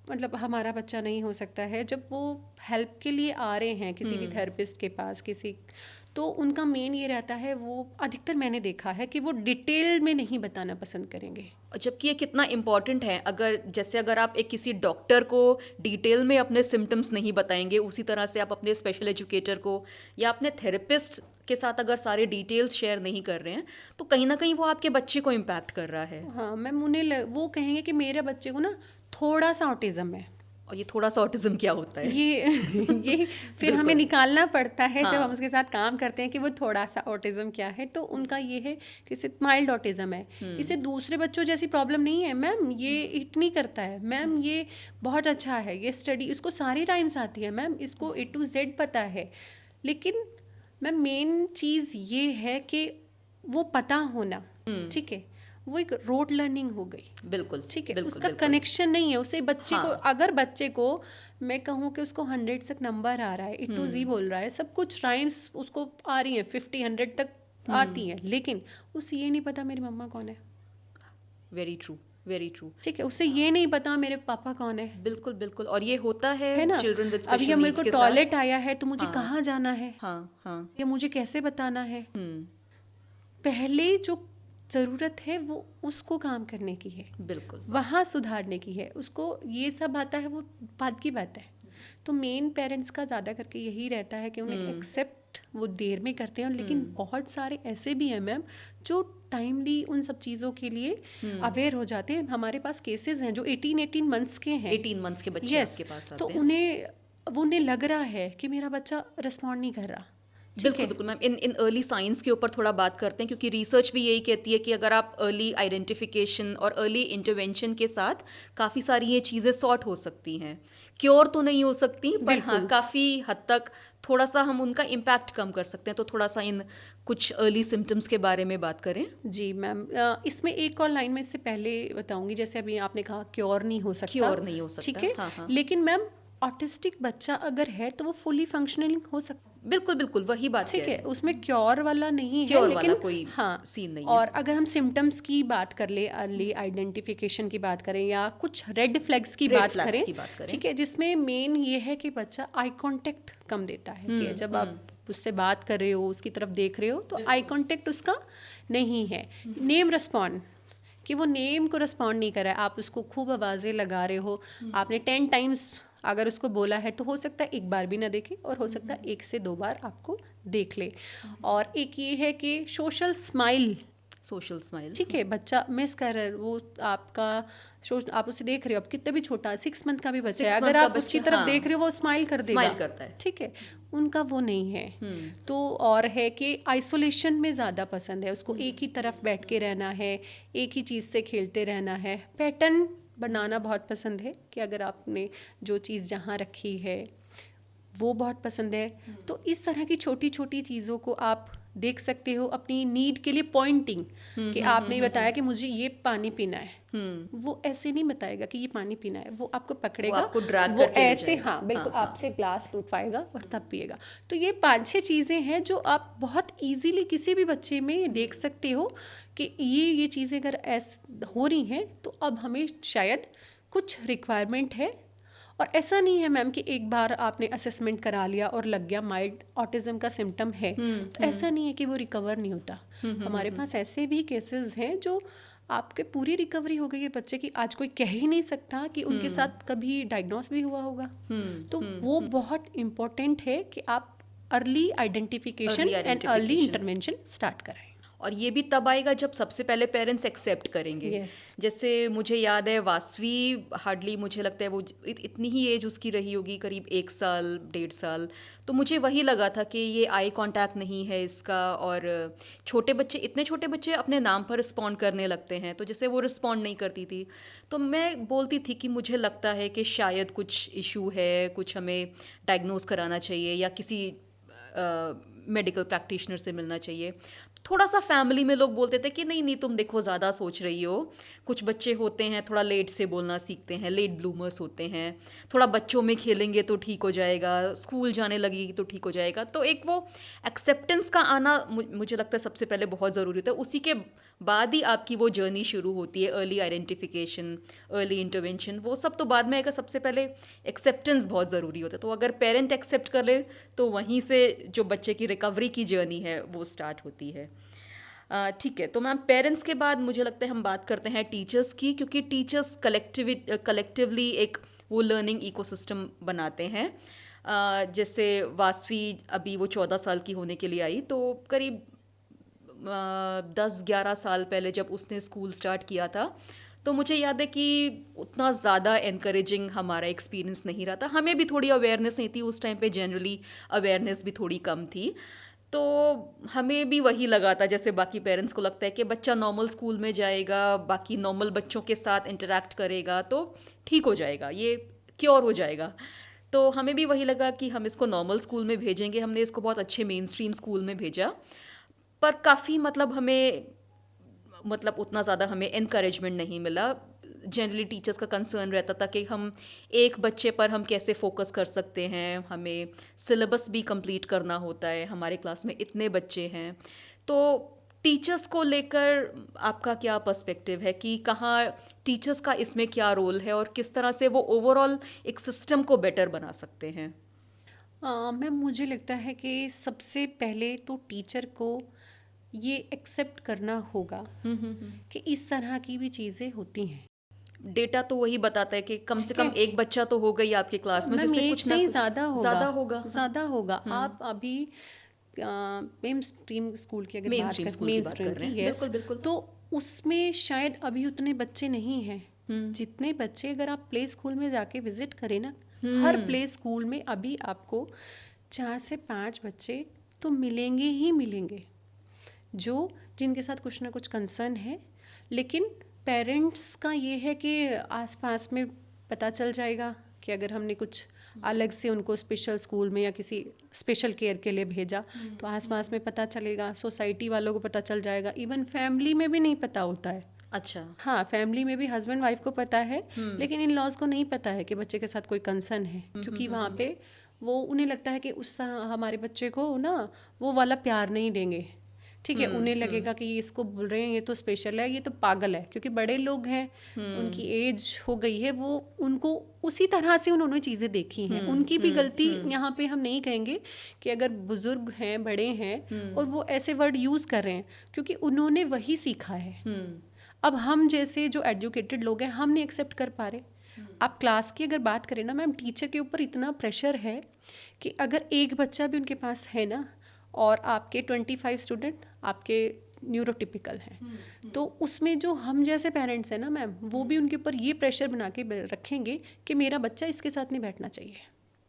मतलब हमारा बच्चा नहीं हो सकता है। जब वो हेल्प के लिए आ रहे हैं किसी भी थेरेपिस्ट के पास, किसी, तो उनका मेन ये रहता है, वो अधिकतर मैंने देखा है कि वो डिटेल में नहीं बताना पसंद करेंगे।
जबकि ये कितना इम्पॉर्टेंट है। अगर आप एक किसी डॉक्टर को डिटेल में अपने सिम्टम्स नहीं बताएंगे, उसी तरह से आप अपने स्पेशल एजुकेटर को या अपने थेरेपिस्ट के साथ अगर सारे डिटेल्स शेयर नहीं कर रहे हैं, तो कहीं ना कहीं वो आपके बच्चे को इम्पैक्ट कर रहा है।
हाँ मैम, उन्हें वो कहेंगे कि मेरे बच्चे को ना थोड़ा सा ऑटिज्म है।
और ये थोड़ा सा ऑटिज्म क्या होता है?
ये फिर हमें निकालना पड़ता है जब हम उसके साथ काम करते हैं कि वो थोड़ा सा ऑटिज्म क्या है। तो उनका ये है कि सिर्फ माइल्ड ऑटिज्म है, इसे दूसरे बच्चों जैसी प्रॉब्लम नहीं है मैम, ये इतनी करता है मैम, ये बहुत अच्छा है, ये स्टडी, इसको सारी राइम्स आती है मैम, इसको A to Z पता है। लेकिन मैम मेन चीज़ ये है कि वो पता होना, ठीक है, वो एक रोड लर्निंग हो गई।
बिल्कुल,
ठीक है,
बिल्कुल,
उसका
बिल्कुल।
कनेक्शन नहीं है उसे बच्चे
हाँ।
को। अगर बच्चे को मैं कहूँ कि उसको 100 तक नंबर आ रहा है, A to Z बोल रहा है, सब कुछ राइम्स उसको आ रही हैं, 50-100 तक आती हैं, लेकिन उसे ये नहीं पता मेरी मम्मा कौन है।
Very true, very true.
ठीक है, उसे ये नहीं पता मेरे पापा कौन है।
बिल्कुल, बिल्कुल। और ये होता है
ना,
चिल्ड्रन विद
अब
स्पेशल
ये मेरे
नीड्स
को
के साथ।
टॉयलेट आया है तो मुझे कहाँ जाना है,
हाँ, हाँ।
या मुझे कैसे बताना है। पहले जो ज़रूरत है वो उसको काम करने की है,
बिल्कुल।
वहाँ सुधारने की है, उसको ये सब आता है वो बात की बात है। तो मेन पेरेंट्स का ज़्यादा करके यही रहता है कि उन्हें एक्सेप्ट वो देर में करते हैं, लेकिन बहुत सारे ऐसे भी हैं मैम जो टाइमली उन सब चीज़ों के लिए अवेयर हो जाते हैं। हमारे पास केसेस हैं जो 18 मंथ्स के हैं,
18 मंथ्स के बच्चे आपके पास आते
तो
हैं।
उन्हें लग रहा है कि मेरा बच्चा रिस्पॉन्ड नहीं कर रहा।
बिल्कुल, बिल्कुल मैम। इन अर्ली साइंस के ऊपर थोड़ा बात करते हैं, क्योंकि रिसर्च भी यही कहती है कि अगर आप अर्ली आइडेंटिफिकेशन और अर्ली इंटरवेंशन के साथ काफ़ी सारी ये चीज़ें सॉर्ट हो सकती हैं। क्योर तो नहीं हो सकती, पर हाँ काफ़ी हद तक थोड़ा सा हम उनका इम्पैक्ट कम कर सकते हैं। तो थोड़ा सा इन कुछ अर्ली सिम्टम्स के बारे में बात करें।
जी मैम, इसमें एक और लाइन में इससे पहले बताऊंगी, जैसे अभी आपने कहा क्योर नहीं हो सकता,
क्योर नहीं हो सकता,
ठीक है।
हाँ, हाँ।
लेकिन मैम ऑटिस्टिक बच्चा अगर है तो वो फुली फंक्शनलिंग हो सकता है।
बिल्कुल, बिल्कुल, वही बात
ठीक
है।
है, उसमें क्योर वाला नहीं है,
क्योर
लेकिन
वाला कोई
हाँ
सीन नहीं है।
और अगर हम सिम्टम्स की बात कर ले, अर्ली आइडेंटिफिकेशन की बात करें या कुछ रेड फ्लैग्स की बात करें, ठीक है, जिसमें मेन ये है कि बच्चा आई कांटेक्ट कम देता है, कि जब आप उससे बात कर रहे हो, उसकी तरफ देख रहे हो, तो आई कांटेक्ट उसका नहीं है। नेम रिस्पॉन्ड, कि वो नेम को रिस्पॉन्ड नहीं कर रहा है, आप उसको खूब आवाज़ें लगा रहे हो, आपने 10 टाइम्स अगर उसको बोला है तो हो सकता है एक बार भी ना देखे, और हो सकता है 1 से 2 बार आपको देख ले। और एक ये है कि सोशल स्माइल, ठीक है, बच्चा मिस कर रहा है, वो आपका आप उसे देख रहे हो, आप कितना भी छोटा 6 मंथ का भी बच्चा है, अगर आप उसकी तरफ देख रहे हो वो स्माइल कर देगा,
स्माइल करता है,
ठीक है, उनका वो नहीं है। तो और है कि आइसोलेशन में ज़्यादा पसंद है, उसको एक ही तरफ बैठ के रहना है, एक ही चीज़ से खेलते रहना है, पैटर्न बनाना बहुत पसंद है, कि अगर आपने जो चीज़ जहाँ रखी है वो बहुत पसंद है। तो इस तरह की छोटी छोटी चीज़ों को आप देख सकते हो अपनी नीड के लिए, पॉइंटिंग, कि आपने बताया कि मुझे ये पानी पीना है, वो ऐसे नहीं बताएगा कि ये पानी पीना है, वो आपको पकड़ेगा,
आपको ड्रैग
वो
करके
ऐसे, हाँ बिल्कुल, आपसे ग्लास लुटवाएगा और तब पिएगा। तो ये 5-6 चीज़ें हैं जो आप बहुत ईजीली किसी भी बच्चे में देख सकते हो कि ये चीज़ें अगर ऐसे हो रही हैं तो अब हमें शायद कुछ रिक्वायरमेंट है। और ऐसा नहीं है मैम कि एक बार आपने असेसमेंट करा लिया और लग गया माइल्ड ऑटिज्म का सिम्टम है, तो ऐसा नहीं है कि वो रिकवर नहीं होता। हमारे पास ऐसे भी केसेस हैं जो आपके पूरी रिकवरी हो गई है बच्चे की, आज कोई कह ही नहीं सकता कि उनके साथ कभी डायग्नोस भी हुआ होगा। तो वो बहुत इम्पोर्टेंट है कि आप early identification and early intervention start कराएं।
और ये भी तब आएगा जब सबसे पहले पेरेंट्स एक्सेप्ट करेंगे।
Yes.
जैसे मुझे याद है वासवी हार्डली, मुझे लगता है वो इतनी ही एज उसकी रही होगी, करीब 1 साल 1.5 साल, तो मुझे वही लगा था कि ये आई कांटेक्ट नहीं है इसका, और छोटे बच्चे, इतने छोटे बच्चे अपने नाम पर रिस्पॉन्ड करने लगते हैं, तो जैसे वो रिस्पॉन्ड नहीं करती थी, तो मैं बोलती थी कि मुझे लगता है कि शायद कुछ इशू है, कुछ हमें डायग्नोज कराना चाहिए या किसी मेडिकल प्रैक्टिशनर से मिलना चाहिए। थोड़ा सा फैमिली में लोग बोलते थे कि नहीं नहीं तुम देखो ज़्यादा सोच रही हो, कुछ बच्चे होते हैं थोड़ा लेट से बोलना सीखते हैं, लेट ब्लूमर्स होते हैं, थोड़ा बच्चों में खेलेंगे तो ठीक हो जाएगा, स्कूल जाने लगेगी तो ठीक हो जाएगा। तो एक वो एक्सेप्टेंस का आना मुझे लगता है सबसे पहले बहुत ज़रूरी होता है, उसी के बाद ही आपकी वो जर्नी शुरू होती है, अर्ली आइडेंटिफिकेशन, अर्ली इंटरवेंशन, वो सब तो बाद में आएगा। सबसे पहले एक्सेप्टेंस बहुत ज़रूरी होता है, तो अगर पेरेंट एक्सेप्ट कर ले तो वहीं से जो बच्चे की रिकवरी की जर्नी है वो स्टार्ट होती है। ठीक है, तो मैम पेरेंट्स के बाद मुझे लगता है हम बात करते हैं टीचर्स की, क्योंकि टीचर्स कलेक्टिवली एक वो लर्निंग इकोसिस्टम बनाते हैं। जैसे वासवी अभी वो 14 साल की होने के लिए आई, तो करीब 10-11 साल पहले जब उसने स्कूल स्टार्ट किया था, तो मुझे याद है कि उतना ज़्यादा एनकरेजिंग हमारा एक्सपीरियंस नहीं रहा था। हमें भी थोड़ी अवेयरनेस नहीं थी उस टाइम पे, जनरली अवेयरनेस भी थोड़ी कम थी, तो हमें भी वही लगा था जैसे बाकी पेरेंट्स को लगता है कि बच्चा नॉर्मल स्कूल में जाएगा, बाकी नॉर्मल बच्चों के साथ इंटरेक्ट करेगा तो ठीक हो जाएगा, ये क्योर हो जाएगा। तो हमें भी वही लगा कि हम इसको नॉर्मल स्कूल में भेजेंगे। हमने इसको बहुत अच्छे मेन स्ट्रीम स्कूल में भेजा, पर काफ़ी मतलब उतना ज़्यादा हमें इनकरेजमेंट नहीं मिला। जनरली टीचर्स का कंसर्न रहता था कि हम एक बच्चे पर हम कैसे फोकस कर सकते हैं, हमें सिलेबस भी कंप्लीट करना होता है, हमारे क्लास में इतने बच्चे हैं। तो टीचर्स को लेकर आपका क्या पर्सपेक्टिव है कि कहाँ टीचर्स का इसमें क्या रोल है और किस तरह से वो ओवरऑल एक सिस्टम को बेटर बना सकते हैं?
मैम मुझे लगता है कि सबसे पहले तो टीचर को ये एक्सेप्ट करना होगा कि इस तरह की भी चीज़ें होती हैं।
डेटा तो वही बताता है कि कम से कम एक बच्चा तो होगा ही आपके क्लास में
मैम
जिससे
एक
कुछ ना
नहीं,
कुछ
ज़्यादा
होगा।
ज़्यादा होगा। आप अभी मेन स्ट्रीम स्कूल की अगर
मेन
बात
स्ट्रीम
करें,
स्कूल की
मेन
बात
स्ट्रीम
कर रहे
की,
हैं,
यस,
बिल्कुल बिल्कुल।
तो उसमें शायद अभी उतने बच्चे नहीं हैं जितने बच्चे अगर आप प्ले स्कूल में जाके विजिट करें ना, हर प्ले स्कूल में अभी आपको 4 से 5 बच्चे तो मिलेंगे ही मिलेंगे जो जिनके साथ कुछ ना कुछ कंसर्न है। लेकिन पेरेंट्स का ये है कि आसपास में पता चल जाएगा कि अगर हमने कुछ अलग से उनको स्पेशल स्कूल में या किसी स्पेशल केयर के लिए भेजा तो आसपास में पता चलेगा, सोसाइटी वालों को पता चल जाएगा, इवन फैमिली में भी नहीं पता होता है।
अच्छा।
हाँ, फैमिली में भी हस्बैंड वाइफ को पता है, लेकिन इन लॉज को नहीं पता है कि बच्चे के साथ कोई कंसर्न है, क्योंकि वहाँ पे वो उन्हें लगता है कि उस हमारे बच्चे को ना वो वाला प्यार नहीं देंगे। ठीक है, उन्हें लगेगा कि ये इसको बोल रहे हैं ये तो स्पेशल है, ये तो पागल है, क्योंकि बड़े लोग हैं, उनकी एज हो गई है, वो उनको उसी तरह से उन्होंने चीज़ें देखी हैं। उनकी भी गलती यहाँ पे हम नहीं कहेंगे कि अगर बुजुर्ग हैं, बड़े हैं और वो ऐसे वर्ड यूज़ कर रहे हैं, क्योंकि उन्होंने वही सीखा है। अब हम जैसे जो एजुकेटेड लोग हैं हम नहीं एक्सेप्ट कर पा रहे। आप क्लास की अगर बात करें ना मैम, टीचर के ऊपर इतना प्रेशर है कि अगर एक बच्चा भी उनके पास है ना और आपके 25 स्टूडेंट आपके न्यूरोटिपिकल हैं, तो उसमें जो हम जैसे पेरेंट्स हैं ना मैम, वो भी उनके ऊपर ये प्रेशर बना के रखेंगे कि मेरा बच्चा इसके साथ नहीं बैठना चाहिए।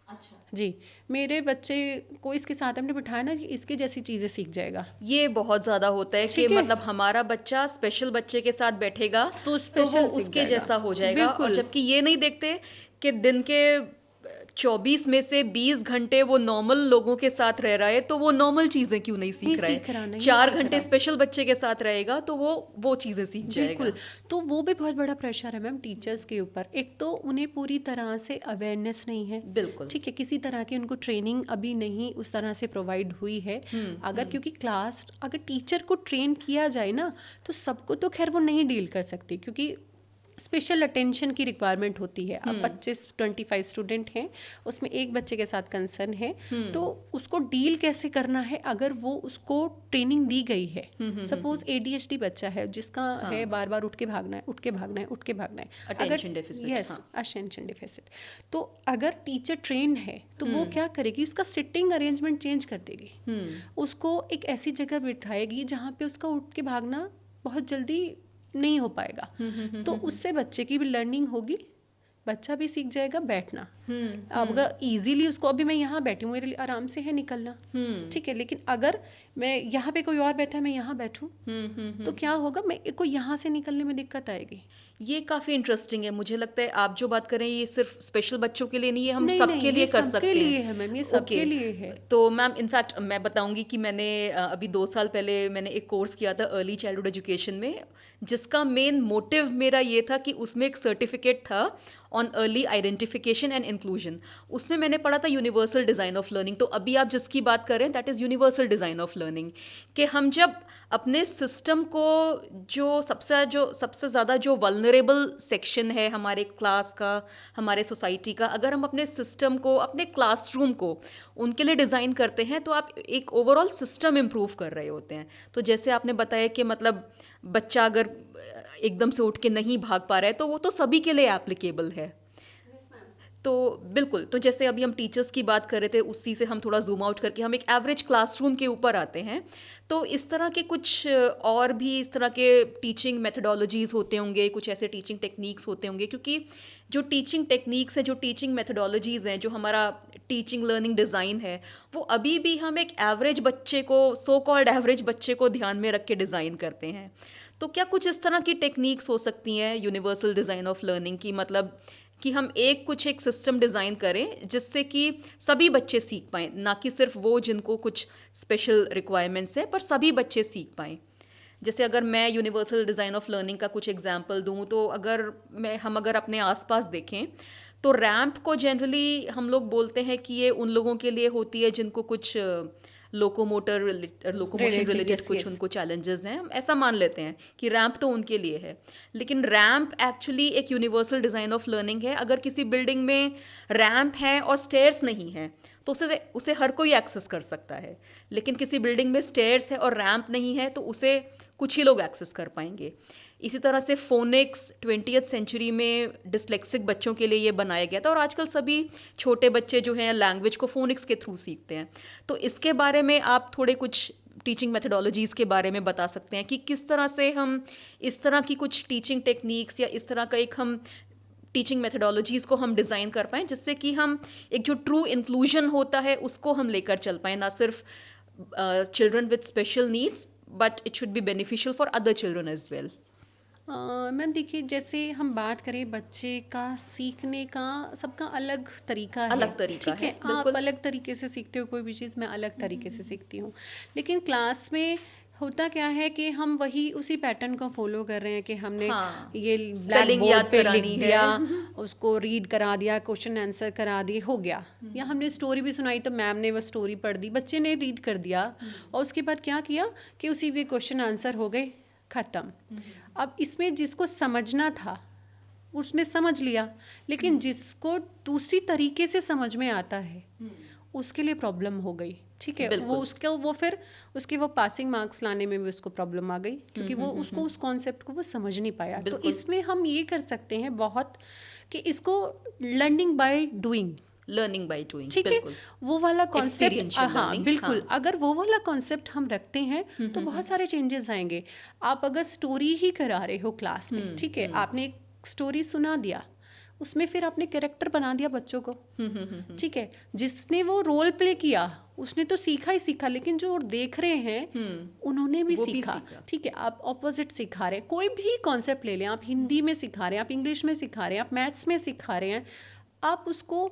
अच्छा
जी, मेरे बच्चे को इसके साथ हमने बिठाया ना, इसके जैसी चीज़ें सीख जाएगा।
ये बहुत ज़्यादा होता है कि मतलब हमारा बच्चा स्पेशल बच्चे के साथ बैठेगा तो वो उसके जैसा हो जाएगा, और जबकि ये नहीं देखते कि दिन के 24 में से 20 घंटे वो नॉर्मल लोगों के साथ रह रहा है, तो वो नॉर्मल चीज़ें क्यों नहीं सीख रहा है। 4 घंटे स्पेशल बच्चे के साथ रहेगा तो वो चीज़ें सीख जाएगा।
बिल्कुल, तो वो भी बहुत बड़ा प्रेशर है मैम टीचर्स के ऊपर। एक तो उन्हें पूरी तरह से अवेयरनेस नहीं है,
बिल्कुल
ठीक है, किसी तरह की उनको ट्रेनिंग अभी नहीं उस तरह से प्रोवाइड हुई है। अगर क्योंकि क्लास अगर टीचर को ट्रेन किया जाए ना तो सबको तो खैर वो नहीं डील कर सकती, क्योंकि स्पेशल अटेंशन की रिक्वायरमेंट होती है। अब 25 स्टूडेंट हैं, उसमें एक बच्चे के साथ कंसर्न है, तो उसको डील कैसे करना है अगर वो उसको ट्रेनिंग दी गई है। सपोज ADHD बच्चा है जिसका है बार बार उठ के भागना है, उठ के भागना है, उठ के भागना है,
attention deficit.
Yes, attention deficit. तो अगर टीचर ट्रेन है तो वो क्या करेगी, उसका सिटिंग अरेंजमेंट चेंज कर देगी, उसको एक ऐसी जगह बिठाएगी जहाँ पे उसका उठ के भागना बहुत जल्दी नहीं हो पाएगा। तो उससे बच्चे की भी लर्निंग होगी, बच्चा भी सीख जाएगा बैठना। अब अगर इजीली उसको, अभी मैं यहाँ बैठी हूँ, मेरे लिए आराम से है निकलना, ठीक है, लेकिन अगर मैं यहाँ पे कोई और बैठा है, मैं यहाँ बैठूँ तो क्या होगा, मेरे को यहाँ से निकलने में दिक्कत आएगी।
ये काफ़ी इंटरेस्टिंग है। मुझे लगता है आप जो बात कर रहे हैं ये सिर्फ स्पेशल बच्चों के लिए नहीं है, हम सबके लिए कर सकते हैं।
सबके लिए है मैम, ये सबके लिए है।
तो मैम इनफैक्ट मैं बताऊंगी कि मैंने अभी 2 साल पहले मैंने एक कोर्स किया था अर्ली चाइल्डहुड एजुकेशन में, जिसका मेन मोटिव मेरा ये था कि उसमें एक सर्टिफिकेट था on early identification and inclusion. उसमें मैंने पढ़ा था यूनिवर्सल डिज़ाइन ऑफ लर्निंग। तो अभी आप जिसकी बात कर रहे हैं that is universal design of learning, कि हम जब अपने सिस्टम को जो सबसे ज़्यादा जो वल्नरेबल सेक्शन है हमारे क्लास का, हमारे सोसाइटी का, अगर हम अपने सिस्टम को, अपने क्लासरूम को उनके लिए डिज़ाइन करते हैं तो आप एक ओवरऑल सिस्टम इम्प्रूव कर रहे होते हैं। तो जैसे आपने बताया कि मतलब बच्चा अगर एकदम से उठ के नहीं भाग पा रहा है तो वो तो सभी के लिए एप्लीकेबल है। तो बिल्कुल, तो जैसे अभी हम टीचर्स की बात कर रहे थे, उसी से हम थोड़ा जूम आउट करके हम एक एवरेज क्लासरूम के ऊपर आते हैं। तो इस तरह के कुछ और भी इस तरह के टीचिंग मेथडोलॉजीज़ होते होंगे, कुछ ऐसे टीचिंग टेक्निक्स होते होंगे, क्योंकि जो टीचिंग टेक्निक्स हैं, जो टीचिंग मेथडोलॉजीज़ हैं, जो हमारा टीचिंग लर्निंग डिज़ाइन है, वो अभी भी हम एक एवरेज बच्चे को, सो कॉल्ड एवरेज बच्चे को ध्यान में रख के डिज़ाइन करते हैं। तो क्या कुछ इस तरह की टेक्निक्स हो सकती हैं यूनिवर्सल डिज़ाइन ऑफ लर्निंग की, मतलब कि हम एक सिस्टम डिज़ाइन करें जिससे कि सभी बच्चे सीख पाएँ, ना कि सिर्फ वो जिनको कुछ स्पेशल रिक्वायरमेंट्स है, पर सभी बच्चे सीख पाएँ। जैसे अगर मैं यूनिवर्सल डिज़ाइन ऑफ लर्निंग का कुछ एग्जांपल दूँ तो हम अगर अपने आसपास देखें तो रैंप को जनरली हम लोग बोलते हैं कि ये उन लोगों के लिए होती है जिनको कुछ लोकोमोशन रिलेटेड कुछ उनको चैलेंजेस हैं, हम ऐसा मान लेते हैं कि रैंप तो उनके लिए है। लेकिन रैंप एक्चुअली एक यूनिवर्सल डिज़ाइन ऑफ लर्निंग है। अगर किसी बिल्डिंग में रैंप है और स्टेयर्स नहीं है तो उसे हर कोई एक्सेस कर सकता है, लेकिन किसी बिल्डिंग में स्टेयर्स है और रैंप नहीं है तो उसे कुछ ही लोग एक्सेस कर पाएंगे। इसी तरह से फोनिक्स 20th सेंचुरी में डिस्लेक्सिक बच्चों के लिए ये बनाया गया था, और आजकल सभी छोटे बच्चे जो हैं लैंग्वेज को फोनिक्स के थ्रू सीखते हैं। तो इसके बारे में आप थोड़े कुछ टीचिंग मेथडोलॉजीज़ के बारे में बता सकते हैं कि किस तरह से हम इस तरह की कुछ टीचिंग टेक्निक्स या इस तरह का एक हम टीचिंग मेथडोलॉजीज़ को हम डिज़ाइन कर पाएँ जिससे कि हम एक जो ट्रू इंक्लूजन होता है उसको हम लेकर चल पाएँ, ना सिर्फ children with special needs but it should be beneficial for other children as well.
Ma'am देखिए, जैसे हम बात करें बच्चे का सीखने का, सबका अलग तरीका है, ठीक है, आप अलग तरीके से सीखते हो कोई भी चीज़, मैं अलग तरीके से सीखती हूँ। लेकिन क्लास में होता क्या है कि हम वही उसी पैटर्न को फॉलो कर रहे हैं कि हमने ये ब्लैक बोर्ड पे लिख दिया, उसको रीड करा दिया, क्वेश्चन आंसर करा दिए, हो गया। या हमने स्टोरी भी सुनाई तो मैम ने वो स्टोरी पढ़ दी, बच्चे ने रीड कर दिया, और उसके बाद क्या किया कि उसी के क्वेश्चन आंसर हो गए, ख़त्म। अब इसमें जिसको समझना था उसने समझ लिया, लेकिन जिसको दूसरी तरीके से समझ में आता है उसके लिए प्रॉब्लम हो गई, ठीक है। वो फिर उसके पासिंग मार्क्स लाने में भी उसको प्रॉब्लम आ गई, क्योंकि वो उसको उस कॉन्सेप्ट को वो समझ नहीं पाया। तो इसमें हम ये कर सकते हैं बहुत कि इसको लर्निंग बाय डूइंग, ठीक है, वो वाला कॉन्सेप्ट, हाँ बिल्कुल, अगर वो वाला कॉन्सेप्ट हम रखते हैं तो बहुत सारे चेंजेस आएंगे। आप अगर स्टोरी ही करा रहे हो क्लास में, ठीक है, आपने एक स्टोरी सुना दिया, उसमें फिर आपने कैरेक्टर बना दिया बच्चों को, ठीक है, जिसने वो रोल प्ले किया उसने तो सीखा ही सीखा, लेकिन जो देख रहे हैं उन्होंने भी सीखा, ठीक है। आप ऑपोजिट सिखा रहे हैं, कोई भी कॉन्सेप्ट ले लें, आप हिंदी में सिखा रहे हैं, आप इंग्लिश में सिखा रहे हैं, आप मैथ्स में सिखा रहे हैं, आप उसको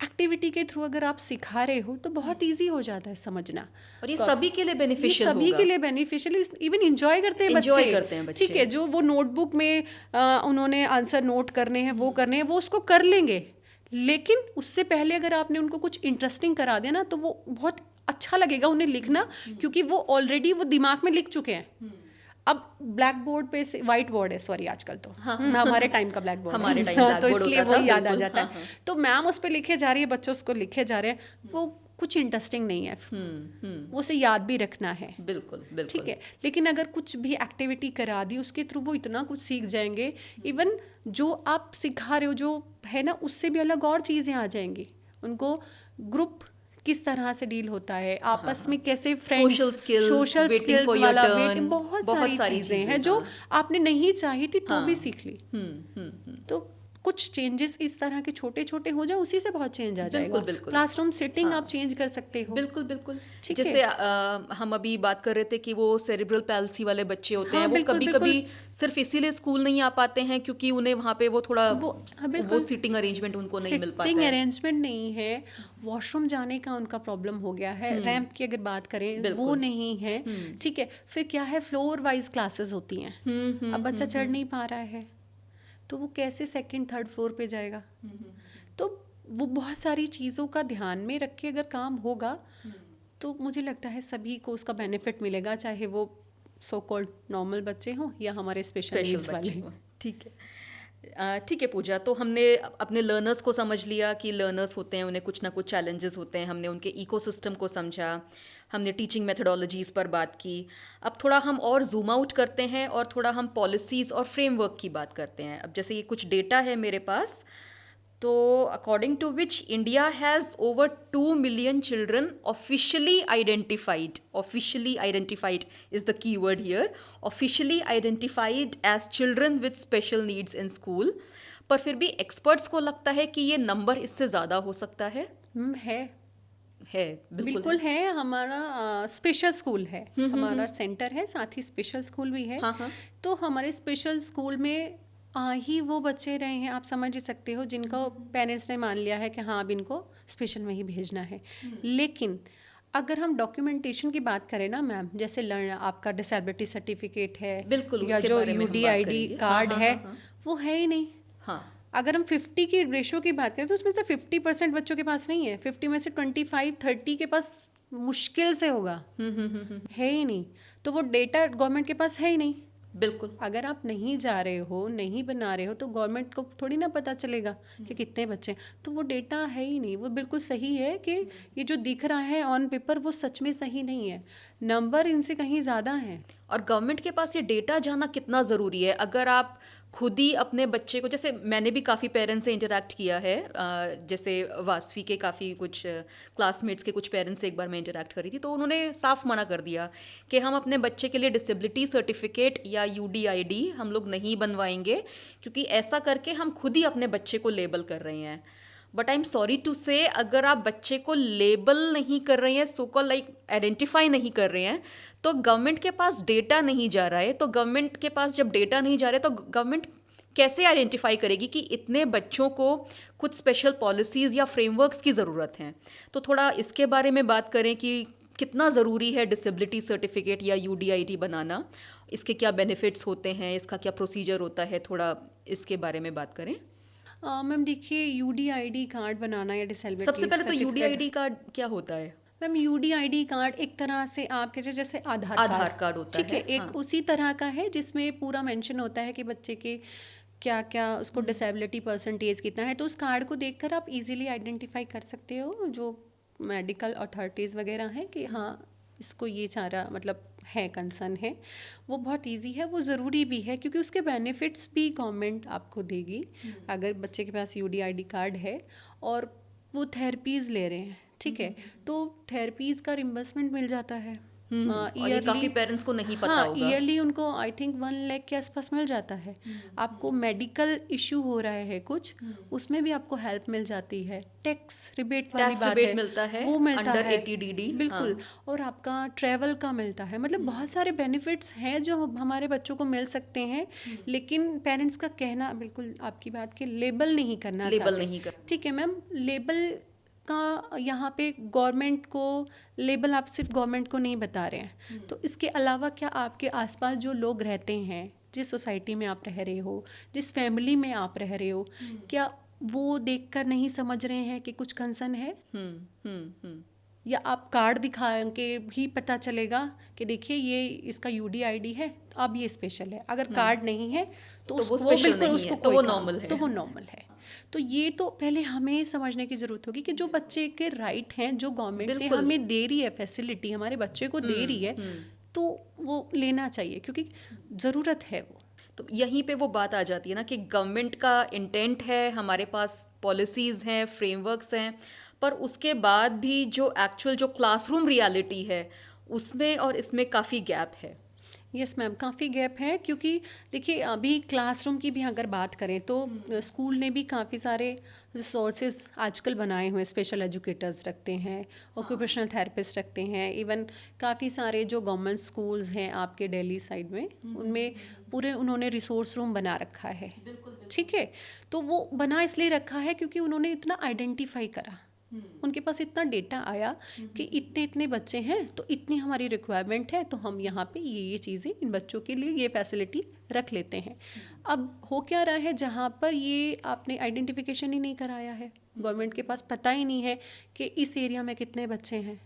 एक्टिविटी के थ्रू अगर आप सिखा रहे हो तो बहुत इजी हो जाता है समझना, और
ये सभी के लिए बेनिफिशियल होगा,
सभी के लिए बेनिफिशियल, इवन एंजॉय करते हैं बच्चे, ठीक है। जो वो नोटबुक में उन्होंने आंसर नोट करने हैं, वो करने हैं, वो उसको कर लेंगे, लेकिन उससे पहले अगर आपने उनको कुछ इंटरेस्टिंग करा दिया ना तो वो बहुत अच्छा लगेगा उन्हें लिखना, क्योंकि वो ऑलरेडी वो दिमाग में लिख चुके हैं। अब ब्लैक बोर्ड पे से व्हाइट बोर्ड है, सॉरी आजकल तो हमारे टाइम का ब्लैक बोर्ड
हमारे
है।
time black
तो
board
इसलिए
होता था,
वही याद आ
बिल्कुल,
जाता
हाँ,
है। तो मैम उस पर लिखे जा रही है, बच्चे उसको लिखे जा रहे हैं, वो कुछ इंटरेस्टिंग नहीं है, वो उसे याद भी रखना है।
बिल्कुल बिल्कुल।
ठीक है, लेकिन अगर कुछ भी एक्टिविटी करा दी उसके थ्रू, वो इतना कुछ सीख जाएंगे, इवन जो आप सिखा रहे हो जो है ना, उससे भी अलग और चीज़ें आ जाएंगी उनको। ग्रुप किस तरह से डील होता है, आपस में कैसे friends,
Social skills,
social
waiting
skills
for your
वाला
turn,
बहुत
बहुत
सारी
सारी
चीज़ें
चीज़ें,
हैं जो
हाँ।
आपने नहीं चाही थी तो
हाँ।
भी सीख ली। तो कुछ चेंजेस इस तरह के छोटे छोटे हो जाए, उसी से बहुत चेंज आ
बिल्कुल,
जाएगा।
बिल्कुल।
क्लासरूम सेटिंग
हाँ।
आप चेंज कर सकते हो।
बिल्कुल बिल्कुल।
ठीक है।
जैसे हम अभी बात कर रहे थे कि वो सेरिब्रल पैल्सी वाले बच्चे होते
हाँ,
हैं, वो
बिल्कुल,
कभी
बिल्कुल।
कभी सिर्फ इसीलिए स्कूल नहीं आ पाते हैं क्योंकि उन्हें वहाँ पे वो थोड़ा
हाँ, बिल्कुल।
वो सीटिंग अरेंजमेंट उनको नहीं मिल
सिटिंग
पाता है।
अरेंजमेंट नहीं है, वॉशरूम जाने का उनका प्रॉब्लम हो गया है, रैंप की अगर बात करें वो
बिल्कुल।
नहीं है। ठीक है, फिर क्या है, फ्लोर वाइज क्लासेस होती हैं, अब बच्चा चढ़ नहीं पा रहा है तो वो कैसे सेकंड थर्ड फ्लोर पे जाएगा। तो वो बहुत सारी चीज़ों का ध्यान में रख के अगर काम होगा तो मुझे लगता है सभी को उसका बेनिफिट मिलेगा, चाहे वो सो कॉल्ड नॉर्मल बच्चे हों या हमारे स्पेशल नीड्स वाले।
बच्चे को। ठीक है। ठीक है पूजा, तो हमने अपने लर्नर्स को समझ लिया कि लर्नर्स होते हैं, उन्हें कुछ ना कुछ चैलेंजेस होते हैं, हमने उनके इकोसिस्टम को समझा, हमने टीचिंग मेथडोलॉजीज़ पर बात की। अब थोड़ा हम और जूम आउट करते हैं और थोड़ा हम पॉलिसीज़ और फ्रेमवर्क की बात करते हैं। अब जैसे ये कुछ डेटा है मेरे पास, तो according to which India has over 2 million children officially identified is the key word here, officially identified as children with special needs in school. पर फिर भी एक्सपर्ट्स को लगता है कि ये नंबर इससे ज़्यादा हो सकता है।
है
बिल्कुल
बिल्कुल है। हमारा स्पेशल स्कूल है, हमारा सेंटर है, साथ ही स्पेशल स्कूल भी है।
हाँ, हाँ।
तो हमारे स्पेशल स्कूल में ही वो बच्चे रहे हैं, आप समझ ही सकते हो, जिनको पेरेंट्स ने मान लिया है कि हाँ अब इनको स्पेशल में ही भेजना है। लेकिन अगर हम डॉक्यूमेंटेशन की बात करें ना मैम, जैसे लर्न आपका डिसेबिलिटी सर्टिफिकेट है
बिल्कुल,
या
उसके
जो
बारे में हम बात
UDID
करेंगे।
कार्ड
हाँ,
है,
हाँ, हाँ।
वो है ही नहीं।
हाँ,
अगर हम 50 की रेशो की बात करें तो उसमें से 50% बच्चों के पास नहीं है, 50 में से 25-30 के पास मुश्किल से होगा, है ही नहीं। तो वो डेटा गवर्नमेंट के पास है ही नहीं।
बिल्कुल।
अगर आप नहीं जा रहे हो, नहीं बना रहे हो, तो गवर्नमेंट को थोड़ी ना पता चलेगा कि कितने बच्चे हैं। तो वो डेटा है ही नहीं। वो बिल्कुल सही है कि ये जो दिख रहा है ऑन पेपर वो सच में सही नहीं है, नंबर इनसे कहीं ज़्यादा हैं।
और गवर्नमेंट के पास ये डेटा जाना कितना ज़रूरी है? अगर आप खुद ही अपने बच्चे को, जैसे मैंने भी काफ़ी पेरेंट्स से इंटरेक्ट किया है, जैसे वासवी के काफ़ी कुछ क्लासमेट्स के कुछ पेरेंट्स से एक बार मैं इंटरेक्ट करी थी, तो उन्होंने साफ मना कर दिया कि हम अपने बच्चे के लिए डिसेबिलिटी सर्टिफिकेट या UDID हम लोग नहीं बनवाएंगे, क्योंकि ऐसा करके हम खुद ही अपने बच्चे को लेबल कर रहे हैं। But I am sorry to say, अगर आप बच्चे को लेबल नहीं कर रहे हैं, सो कॉल लाइक आइडेंटिफाई नहीं कर रहे हैं, तो गवर्नमेंट के पास डेटा नहीं जा रहा है। तो गवर्नमेंट के पास जब डेटा नहीं जा रहा है तो गवर्नमेंट कैसे आइडेंटिफाई करेगी कि इतने बच्चों को कुछ स्पेशल पॉलिसीज़ या फ्रेमवर्क्स की ज़रूरत है? तो थोड़ा इसके बारे में बात करें कि कितना ज़रूरी है डिसेबिलिटी सर्टिफिकेट या UDID बनाना, इसके क्या बेनिफिट्स होते हैं, इसका क्या प्रोसीजर होता है, थोड़ा इसके बारे में बात करें।
मैम देखिए, UDID कार्ड बनाना या डिसेबिलिटी
सबसे पहले तो UDID कार्ड क्या होता है?
मैम UDID कार्ड एक तरह से आपके जैसे आधार
कार्ड होता
ठीक है, एक
हाँ।
उसी तरह का है जिसमें पूरा मेंशन होता है कि बच्चे के क्या क्या उसको डिसेबिलिटी परसेंटेज कितना है। तो उस कार्ड को देखकर आप इजीली आइडेंटिफाई कर सकते हो जो मेडिकल अथॉरिटीज़ वगैरह हैं कि हाँ इसको ये सारा मतलब है, कंसर्न है। वो बहुत इजी है, वो ज़रूरी भी है क्योंकि उसके बेनिफिट्स भी गवर्नमेंट आपको देगी अगर बच्चे के पास UDID कार्ड है और वो थेरेपीज़ ले रहे हैं। ठीक है, तो थेरेपीज़ का रिम्बर्समेंट मिल जाता है
और ये काफ़ी पेरेंट्स को नहीं पता
हाँ,
होगा।
ईयरली उनको आई थिंक 1 लाख के आसपास मिल जाता है। आपको मेडिकल इशू हो रहा है कुछ, उसमें भी आपको हेल्प मिल जाती है। टैक्स रिबेट वाली बात है,
मिलता है,
वो मिलता
अंडर
है
80 DD।
बिल्कुल। और आपका ट्रैवल का मिलता है, मतलब बहुत सारे बेनिफिट्स हैं जो हमारे बच्चों को मिल सकते हैं। लेकिन पेरेंट्स का कहना बिल्कुल आपकी बात के लेबल नहीं करना
लेबल
चाहते।
नहीं कर,
ठीक है मैम, लेबल का यहाँ पे गवर्नमेंट को लेबल आप सिर्फ गवर्नमेंट को नहीं बता रहे हैं। तो इसके अलावा क्या आपके आसपास जो लोग रहते हैं, जिस सोसाइटी में आप रह रहे हो, जिस फैमिली में आप रह रहे हो, क्या वो देखकर नहीं समझ रहे हैं कि कुछ कंसर्न है? या आप कार्ड दिखा के भी पता चलेगा कि देखिए ये इसका यूडीआईडी है, तो अब ये स्पेशल है। अगर कार्ड नहीं है तो
तो वो
वो
स्पेशल
बिल्कुल
नहीं
उसको
है, तो
कोई
वो
काम,
नॉर्मल है।
तो वो नॉर्मल है। तो ये तो पहले हमें समझने की ज़रूरत होगी कि जो बच्चे के राइट हैं, जो गवर्नमेंट ने
बिल्कुल।
हमें दे रही है फैसिलिटी, हमारे बच्चे को दे रही है, तो वो लेना चाहिए क्योंकि ज़रूरत है वो।
तो यहीं पे वो बात आ जाती है ना कि गवर्नमेंट का इंटेंट है, हमारे पास पॉलिसीज़ हैं, फ्रेमवर्क्स हैं, पर उसके बाद भी जो एक्चुअल जो क्लासरूम रियलिटी है उसमें और इसमें काफ़ी गैप है।
यस मैम, काफ़ी गैप है क्योंकि देखिए अभी क्लासरूम की भी अगर बात करें तो स्कूल ने भी काफ़ी सारे रिसोर्सेज आजकल बनाए हुए हैं। स्पेशल एजुकेटर्स रखते हैं, ऑक्यूपेशनल थेरेपिस्ट रखते हैं, इवन काफ़ी सारे जो गवर्नमेंट स्कूल्स हैं आपके दिल्ली साइड में, उनमें पूरे उन्होंने रिसोर्स रूम बना रखा है। ठीक है, तो वो बना इसलिए रखा है क्योंकि उन्होंने इतना आइडेंटिफाई करा, उनके पास इतना डेटा आया कि इतने इतने बच्चे हैं तो इतनी हमारी रिक्वायरमेंट है, तो हम यहाँ पे ये चीज़ें इन बच्चों के लिए ये फैसिलिटी रख लेते हैं। अब हो क्या रहा है, जहाँ पर ये आपने आइडेंटिफिकेशन ही नहीं कराया है, गवर्नमेंट के पास पता ही नहीं है कि इस एरिया में कितने बच्चे हैं,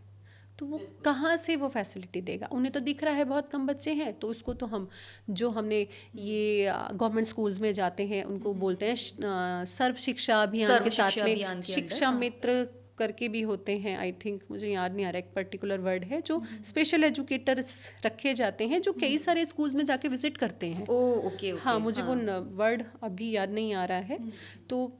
तो वो कहाँ से वो फैसिलिटी देगा। उन्हें तो दिख रहा है बहुत कम बच्चे हैं, तो उसको तो हम जो हमने ये गवर्नमेंट स्कूल्स में जाते हैं उनको बोलते हैं सर्व शिक्षा अभियान
सर्व
के साथ
शिक्षा
में
अभियान के अंदर,
शिक्षा
हाँ।
मित्र करके भी होते हैं। आई थिंक मुझे याद नहीं आ रहा, एक पर्टिकुलर वर्ड है जो स्पेशल एजुकेटर्स रखे जाते हैं जो कई सारे स्कूल्स में जाके विजिट करते हैं।
ओ ओके ओके,
हाँ, मुझे वो वर्ड अभी याद नहीं आ रहा है। तो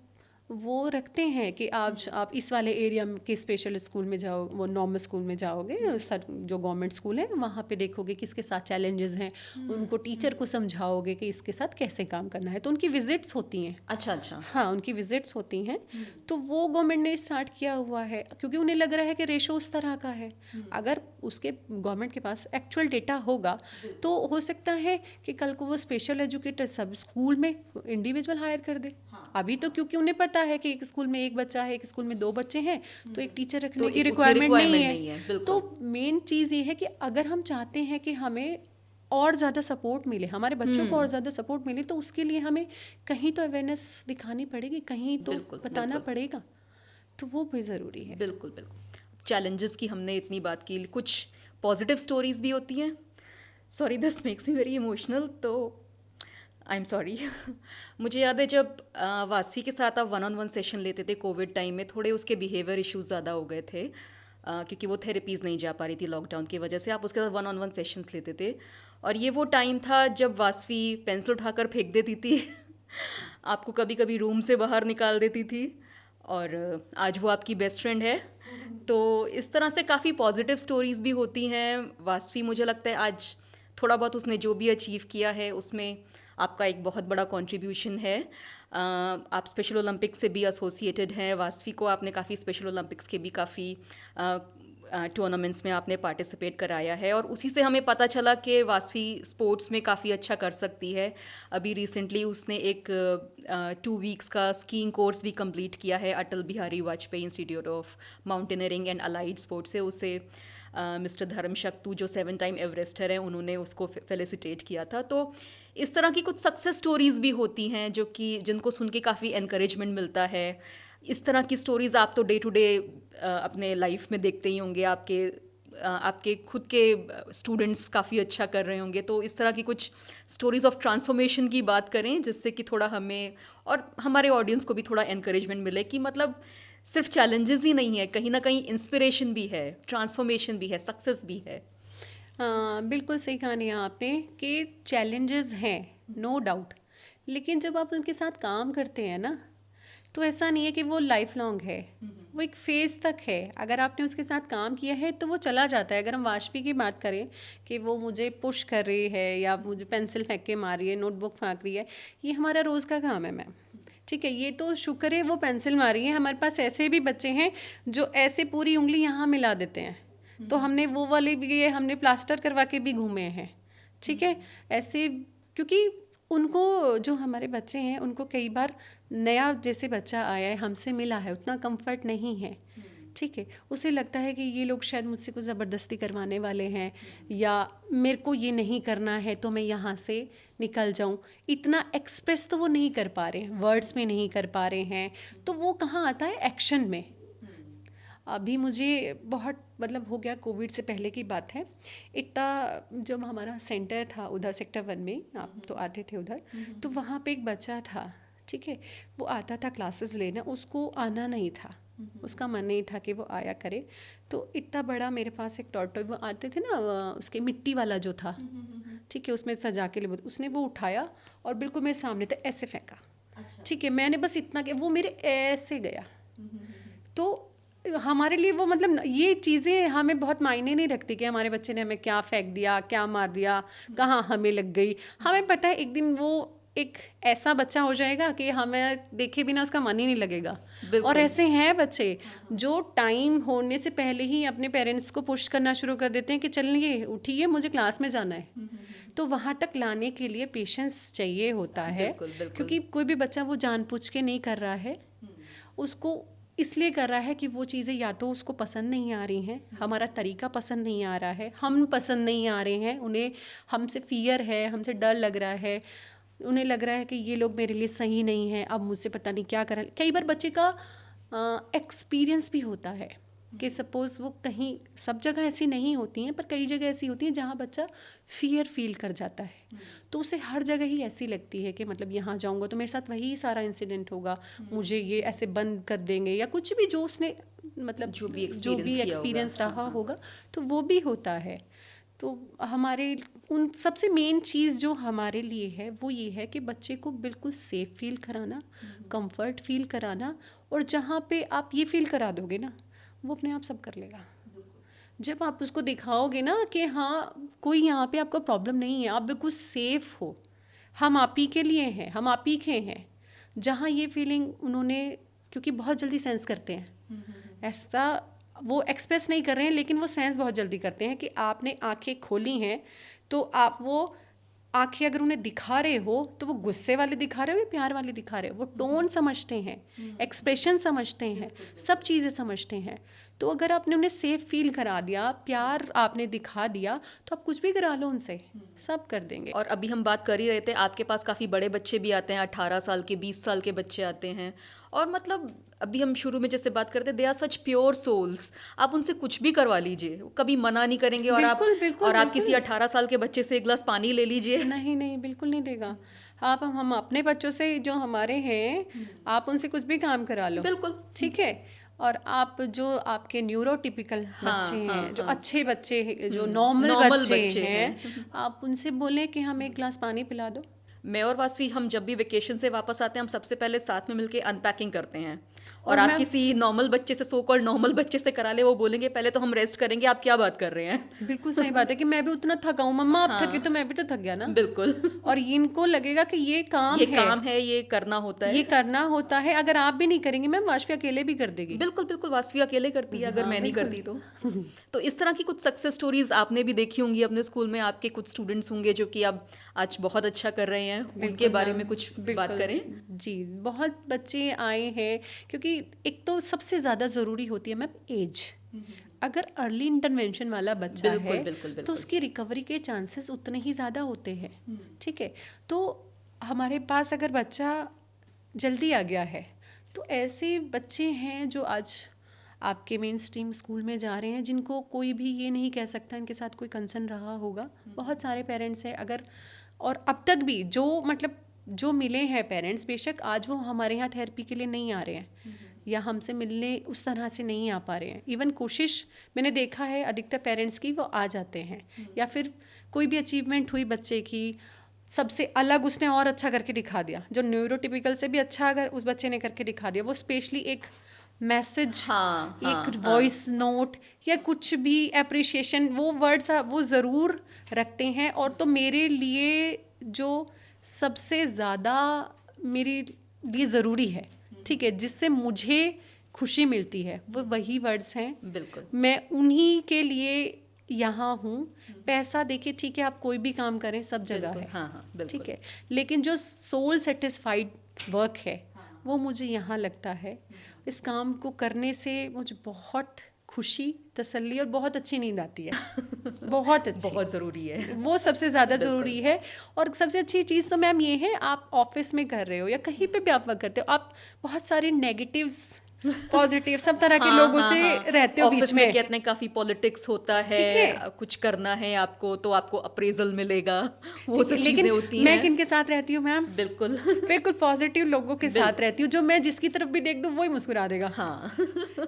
वो रखते हैं कि आप इस वाले एरिया के स्पेशल स्कूल में जाओ, वो नॉर्मल स्कूल में जाओगे, सर जो गवर्नमेंट स्कूल है वहाँ पे देखोगे किसके साथ चैलेंजेस हैं, उनको टीचर को समझाओगे कि इसके साथ कैसे काम करना है। तो उनकी विजिट्स होती हैं।
अच्छा अच्छा,
हाँ, उनकी विजिट्स होती हैं। तो वो गवर्नमेंट ने स्टार्ट किया हुआ है क्योंकि उन्हें लग रहा है कि रेशो उस तरह का है। अगर उसके गवर्नमेंट के पास एक्चुअल डेटा होगा तो हो सकता है कि कल को वो स्पेशल एजुकेटर सब स्कूल में इंडिविजुअल हायर कर दे। अभी तो क्योंकि उन्हें पता है कि एक स्कूल में एक बच्चा है, एक स्कूल में 2 बच्चे हैं, तो एक टीचर रखने
तो
की
एक उतनी
रिक्वायरमेंट नहीं
नहीं है,
है।
बिल्कुल।
तो मेन चीज़ ये है कि अगर हम चाहते हैं कि हमें और ज़्यादा सपोर्ट मिले, हमारे बच्चों को और ज़्यादा सपोर्ट मिले, तो उसके लिए हमें कहीं तो अवेयरनेस दिखानी पड़ेगी, कहीं तो
बिल्कुल,
बताना
बिल्कुल।
पड़ेगा, तो वो भी ज़रूरी है।
बिल्कुल बिल्कुल। चैलेंजेस की हमने इतनी बात की, कुछ पॉजिटिव स्टोरीज भी होती हैं। Sorry, this makes me very emotional, तो आई एम सॉरी। मुझे याद है जब वासवी के साथ आप 1-on-1 सेशन लेते थे कोविड टाइम में, थोड़े उसके बिहेवियर इश्यूज ज़्यादा हो गए थे, क्योंकि वो थेरेपीज़ नहीं जा पा रही थी लॉकडाउन की वजह से। आप उसके साथ 1-on-1 सेशंस लेते थे, और ये वो टाइम था जब वासवी पेंसिल उठाकर फेंक देती थी आपको कभी कभी रूम से बाहर निकाल देती थी, और आज वो आपकी बेस्ट फ्रेंड है। तो इस तरह से काफ़ी पॉजिटिव स्टोरीज़ भी होती हैं। वासवी, मुझे लगता है आज थोड़ा बहुत उसने जो भी अचीव किया है उसमें आपका एक बहुत बड़ा कंट्रीब्यूशन है। आप स्पेशल ओलंपिक्स से भी एसोसिएटेड हैं। वासवी को आपने काफ़ी स्पेशल ओलंपिक्स के भी काफ़ी टूर्नामेंट्स में आपने पार्टिसिपेट कराया है, और उसी से हमें पता चला कि वासवी स्पोर्ट्स में काफ़ी अच्छा कर सकती है। अभी रिसेंटली उसने एक 2 वीक्स का स्कीइंग कोर्स भी कंप्लीट किया है Atal Bihari Vajpayee institute of mountaineering and allied sports से। उसे मिस्टर धर्मशक्तु जो 7 टाइम एवरेस्टर हैं, उन्होंने उसको फेलिसिटेट किया था। तो इस तरह की कुछ सक्सेस स्टोरीज़ भी होती हैं जो कि जिनको सुन के काफ़ी एनकरेजमेंट मिलता है। इस तरह की स्टोरीज़ आप तो डे टू डे अपने लाइफ में देखते ही होंगे। आपके खुद के स्टूडेंट्स काफ़ी अच्छा कर रहे होंगे। तो इस तरह की कुछ स्टोरीज़ ऑफ ट्रांसफॉर्मेशन की बात करें, जिससे कि थोड़ा हमें और हमारे ऑडियंस को भी थोड़ा एनकरेजमेंट मिले कि मतलब सिर्फ चैलेंजेस ही नहीं है, कहीं ना कहीं इंस्पिरेशन भी है, ट्रांसफॉर्मेशन भी है, सक्सेस भी है।
बिल्कुल सही कहा नहीं आपने कि चैलेंजेस हैं, नो डाउट, लेकिन जब आप उनके साथ काम करते हैं ना, तो ऐसा नहीं है कि वो लाइफ लॉन्ग है, वो एक फेज़ तक है। अगर आपने उसके साथ काम किया है तो वो चला जाता है। अगर हम वाशवी की बात करें कि वो मुझे पुश कर रही है या मुझे पेंसिल फेंक के मार रही है, नोटबुक फेंक रही है, ये हमारा रोज़ का काम है मैम। ठीक है, ये तो शुक्र है वो पेंसिल मारी है। हमारे पास ऐसे भी बच्चे हैं जो ऐसे पूरी उंगली यहाँ मिला देते हैं, तो हमने वो वाले भी, ये हमने प्लास्टर करवा के भी घूमे हैं। ठीक है, ऐसे क्योंकि उनको, जो हमारे बच्चे हैं, उनको कई बार नया जैसे बच्चा आया है, हमसे मिला है, उतना कंफर्ट नहीं है। ठीक है, उसे लगता है कि ये लोग शायद मुझसे कुछ ज़बरदस्ती करवाने वाले हैं, या मेरे को ये नहीं करना है तो मैं यहाँ से निकल जाऊँ। इतना एक्सप्रेस तो वो नहीं कर पा रहे हैं, वर्ड्स में नहीं कर पा रहे हैं, तो वो कहाँ आता है, एक्शन में। अभी मुझे बहुत मतलब हो गया, कोविड से पहले की बात है। इतना जब हमारा सेंटर था उधर सेक्टर 1 में, आप तो आते थे उधर, तो वहाँ पे एक बच्चा था, ठीक है, वो आता था क्लासेस लेना, उसको आना नहीं था, उसका मन नहीं था कि वो आया करे। तो इतना बड़ा मेरे पास एक टॉर्टॉय वो आते थे ना, उसके मिट्टी वाला जो था, ठीक है, उसमें सजा के लिए उसने वो उठाया और बिल्कुल मेरे सामने था, ऐसे फेंका, ठीक है, मैंने बस इतना कि वो मेरे ऐसे गया। तो हमारे लिए वो मतलब ये चीज़ें हमें बहुत मायने नहीं रखती कि हमारे बच्चे ने हमें क्या फेंक दिया, क्या मार दिया, कहाँ हमें लग गई। हमें पता है एक दिन वो एक ऐसा बच्चा हो जाएगा कि हमें देखे बिना उसका मन ही नहीं लगेगा। और ऐसे हैं बच्चे जो टाइम होने से पहले ही अपने पेरेंट्स को पुश करना शुरू कर देते हैं कि चलिए उठिए, मुझे क्लास में जाना है। तो वहाँ तक लाने के लिए पेशेंस चाहिए होता है, क्योंकि कोई भी बच्चा वो जानबूझ के नहीं कर रहा है, उसको इसलिए कर रहा है कि वो चीज़ें या तो उसको पसंद नहीं आ रही हैं, हमारा तरीका पसंद नहीं आ रहा है, हम पसंद नहीं आ रहे हैं, उन्हें हमसे फियर है, हमसे डर लग रहा है, उन्हें लग रहा है कि ये लोग मेरे लिए सही नहीं हैं, अब मुझसे पता नहीं क्या करें। कई बार बच्चे का एक्सपीरियंस भी होता है कि सपोज़ वो कहीं, सब जगह ऐसी नहीं होती हैं पर कई जगह ऐसी होती हैं जहाँ बच्चा फियर फील कर जाता है, तो उसे हर जगह ही ऐसी लगती है कि मतलब यहाँ जाऊँगा तो मेरे साथ वही सारा इंसिडेंट होगा, मुझे ये ऐसे बंद कर देंगे या कुछ भी, जो उसने मतलब जो भी एक्सपीरियंस रहा होगा, तो वो भी होता है। तो हमारे उन सबसे मेन चीज़ जो हमारे लिए है वो ये है कि बच्चे को बिल्कुल सेफ फील कराना, कंफर्ट फील कराना, और जहाँ पे आप ये फील करा दोगे ना, वो अपने आप सब कर लेगा। जब आप उसको दिखाओगे ना कि हाँ कोई यहाँ पे आपको प्रॉब्लम नहीं है, आप बिल्कुल सेफ हो, हम आप ही के लिए हैं, हम आप ही के हैं, जहाँ ये फीलिंग उन्होंने, क्योंकि बहुत जल्दी सेंस करते हैं, ऐसा वो एक्सप्रेस नहीं कर रहे हैं लेकिन वो सेंस बहुत जल्दी करते हैं कि आपने आंखें खोली हैं, तो आप वो आंखें अगर उन्हें दिखा रहे हो तो वो गुस्से वाले दिखा रहे हो या प्यार वाले दिखा रहे हो, वो टोन समझते हैं, एक्सप्रेशन समझते हैं, सब चीज़ें समझते हैं। तो अगर आपने उन्हें सेफ फील करा दिया, प्यार आपने दिखा दिया, तो आप कुछ भी करा लो उनसे, सब कर देंगे।
और अभी हम बात कर ही रहे थे, आपके पास काफ़ी बड़े बच्चे भी आते हैं, 18 साल के, 20 साल के बच्चे आते हैं, और मतलब अभी हम शुरू में जैसे बात करते, they are such pure souls, आप उनसे कुछ भी करवा लीजिए, वो कभी मना नहीं करेंगे। और आप किसी 18 साल के बच्चे से एक गिलास पानी ले लीजिए,
नहीं बिल्कुल नहीं देगा। आप हम अपने बच्चों से जो हमारे हैं, आप उनसे कुछ भी काम करा लो,
बिल्कुल
ठीक है। और आप जो आपके न्यूरोटिपिकल बच्चे हैं, जो अच्छे बच्चे हैं, जो नॉर्मल बच्चे हैं, आप उनसे बोलें कि हमें एक गिलास पानी पिला दो।
मैं और वासवी हम जब भी वेकेशन से वापस आते हैं, हम सबसे पहले साथ में मिलके अनपैकिंग करते हैं। और आप किसी नॉर्मल बच्चे से, सो कॉल्ड नॉर्मल बच्चे से करा ले, वो बोलेंगे पहले तो हम रेस्ट करेंगे, आप क्या बात कर रहे हैं।
बिल्कुल सही बात है कि मैं भी उतना थका हूँ, मम्मा आप थके तो मैं भी तो थक गया ना।
बिल्कुल।
और इनको लगेगा कि ये काम है,
ये करना होता है,
ये करना होता है, अगर आप भी नहीं करेंगे मैम, वासवी अकेले भी कर देगी।
बिल्कुल वासवी अकेले करती है, अगर मैं नहीं करती तो। तो इस तरह की कुछ सक्सेस स्टोरीज आपने भी देखी होंगी अपने स्कूल में, आपके कुछ स्टूडेंट्स होंगे जो कि अब आज बहुत अच्छा कर रहे हैं, उनके बारे में कुछ बात करें।
जी, बहुत बच्चे आए हैं, क्योंकि एक तो सबसे ज़्यादा ज़रूरी होती है मैम एज। अगर अर्ली इंटरवेंशन वाला बच्चा है तो उसकी रिकवरी के चांसेस उतने ही ज़्यादा होते हैं, ठीक है। तो हमारे पास अगर बच्चा जल्दी आ गया है, तो ऐसे बच्चे हैं जो आज आपके मेन स्ट्रीम स्कूल में जा रहे हैं, जिनको कोई भी ये नहीं कह सकता इनके साथ कोई कंसर्न रहा होगा। बहुत सारे पेरेंट्स हैं, अगर और अब तक भी जो मतलब जो मिले हैं पेरेंट्स, बेशक आज वो हमारे यहाँ थेरेपी के लिए नहीं आ रहे हैं या हमसे मिलने उस तरह से नहीं आ पा रहे हैं, इवन कोशिश मैंने देखा है अधिकतर पेरेंट्स की, वो आ जाते हैं, या फिर कोई भी अचीवमेंट हुई बच्चे की, सबसे अलग उसने और अच्छा करके दिखा दिया, जो न्यूरोटिपिकल से भी अच्छा अगर उस बच्चे ने करके दिखा दिया, वो स्पेशली एक मैसेज, एक वॉइस नोट या कुछ भी अप्रिशिएशन, वो वर्ड्स वो ज़रूर रखते हैं। और तो मेरे लिए जो सबसे ज़्यादा मेरे लिए ज़रूरी है, ठीक है, जिससे मुझे खुशी मिलती है, वो वही वर्ड्स हैं।
बिल्कुल,
मैं उन्हीं के लिए यहाँ हूँ। पैसा देखिए ठीक है, आप कोई भी काम करें, सब जगह है, ठीक है, लेकिन जो सोल सेटिस्फाइड वर्क है वो मुझे यहाँ लगता है। इस काम को करने से मुझे बहुत खुशी, तसल्ली और बहुत अच्छी नींद आती है। बहुत अच्छी,
बहुत ज़रूरी है,
वो सबसे ज़्यादा ज़रूरी है। और सबसे अच्छी चीज़ तो मैम ये है, आप ऑफिस में कर रहे हो या कहीं पे भी आप वर्क करते हो, आप बहुत सारे नेगेटिव्स पॉजिटिव, सब तरह के
हाँ
लोगों
हाँ
से
हाँ,
रहते हो बीच
ऑफिस में
में।
कहते हैं काफी पॉलिटिक्स होता है,
ठीक है,
कुछ करना है आपको तो आपको अप्रेजल मिलेगा, वो
ठीक है,
सब चीजें
लेकिन
होती
मैं
हैं।
किन के साथ रहती हूँ मैम?
बिल्कुल।
बिल्कुल पॉजिटिव लोगों के साथ
बिल्कुल।
रहती हूँ, जो मैं जिसकी तरफ भी देख दूँ वही मुस्कुरा देगा।
हाँ।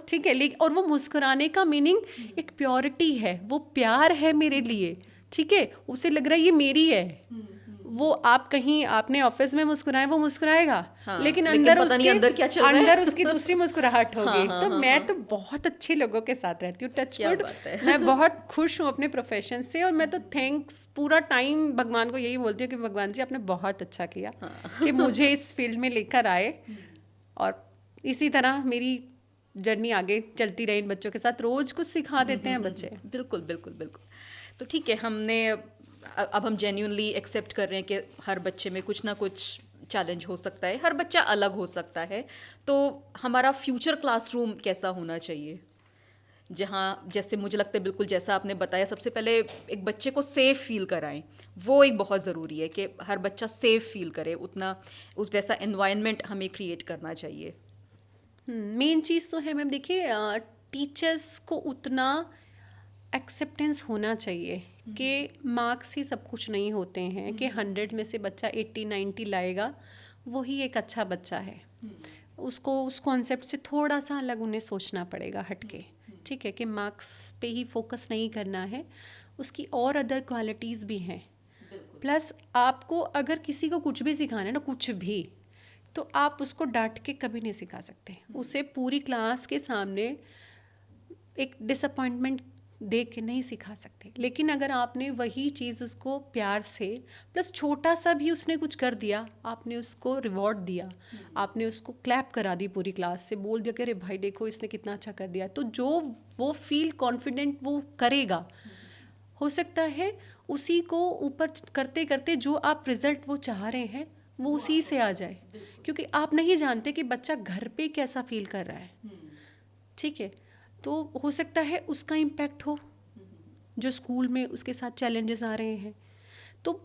ठीक है, लेकिन और वो मुस्कुराने का मीनिंग एक प्योरिटी है, वो प्यार है मेरे लिए। ठीक है, उसे लग रहा है ये मेरी है। वो आप कहीं आपने ऑफिस में मुस्कुराए, वो मुस्कुराएगा,
हाँ,
लेकिन
लेकिन
अंदर
पता नहीं
उसके
अंदर क्या चल रहा
अंदर
है।
उसकी दूसरी मुस्कुराहट
हाँ
होगी।
हाँ
तो
हाँ
मैं
हाँ।
तो बहुत अच्छे लोगों के साथ रहती हूँ,
क्या
टचवुड।
बात है।
मैं बहुत खुश हूँ अपने प्रोफेशन से, और मैं तो थैंक्स पूरा टाइम भगवान को यही बोलती हूँ कि भगवान जी आपने बहुत अच्छा किया कि मुझे इस फील्ड में लेकर आए, और इसी तरह मेरी जर्नी आगे चलती रही इन बच्चों के साथ। रोज कुछ सिखा देते हैं बच्चे।
बिल्कुल बिल्कुल बिल्कुल। तो ठीक है, हमने अब हम जेन्यूनली एक्सेप्ट कर रहे हैं कि हर बच्चे में कुछ ना कुछ चैलेंज हो सकता है, हर बच्चा अलग हो सकता है। तो हमारा फ्यूचर क्लासरूम कैसा होना चाहिए, जहाँ जैसे मुझे लगता है बिल्कुल जैसा आपने बताया, सबसे पहले एक बच्चे को सेफ फील कराएं, वो एक बहुत ज़रूरी है कि हर बच्चा सेफ फील करे, उतना उस वैसा एनवायरनमेंट हमें क्रिएट करना चाहिए।
मेन चीज़ तो है मैम, देखिए टीचर्स को उतना एक्सेप्टेंस होना चाहिए कि मार्क्स ही सब कुछ नहीं होते हैं, कि 100 में से बच्चा 80-90 लाएगा वही एक अच्छा बच्चा है। उसको उस कॉन्सेप्ट से थोड़ा सा अलग उन्हें सोचना पड़ेगा, हटके। ठीक है, कि मार्क्स पे ही फोकस नहीं करना है, उसकी और अदर क्वालिटीज़ भी हैं। प्लस आपको अगर किसी को कुछ भी सिखाना है ना, कुछ भी, तो आप उसको डांट के कभी नहीं सिखा सकते। उसे पूरी क्लास के सामने एक डिसअपॉइंटमेंट दे के नहीं सिखा सकते। लेकिन अगर आपने वही चीज़ उसको प्यार से, प्लस छोटा सा भी उसने कुछ कर दिया, आपने उसको रिवॉर्ड दिया, आपने उसको क्लैप करा दी पूरी क्लास से, बोल दिया कि अरे भाई देखो इसने कितना अच्छा कर दिया, तो जो वो फील कॉन्फिडेंट वो करेगा, हो सकता है उसी को ऊपर करते करते जो आप रिजल्ट वो चाह रहे हैं वो उसी से आ जाए, क्योंकि आप नहीं जानते कि बच्चा घर पे कैसा फील कर रहा है। ठीक है, तो हो सकता है उसका इम्पैक्ट हो जो स्कूल में उसके साथ चैलेंजेस आ रहे हैं। तो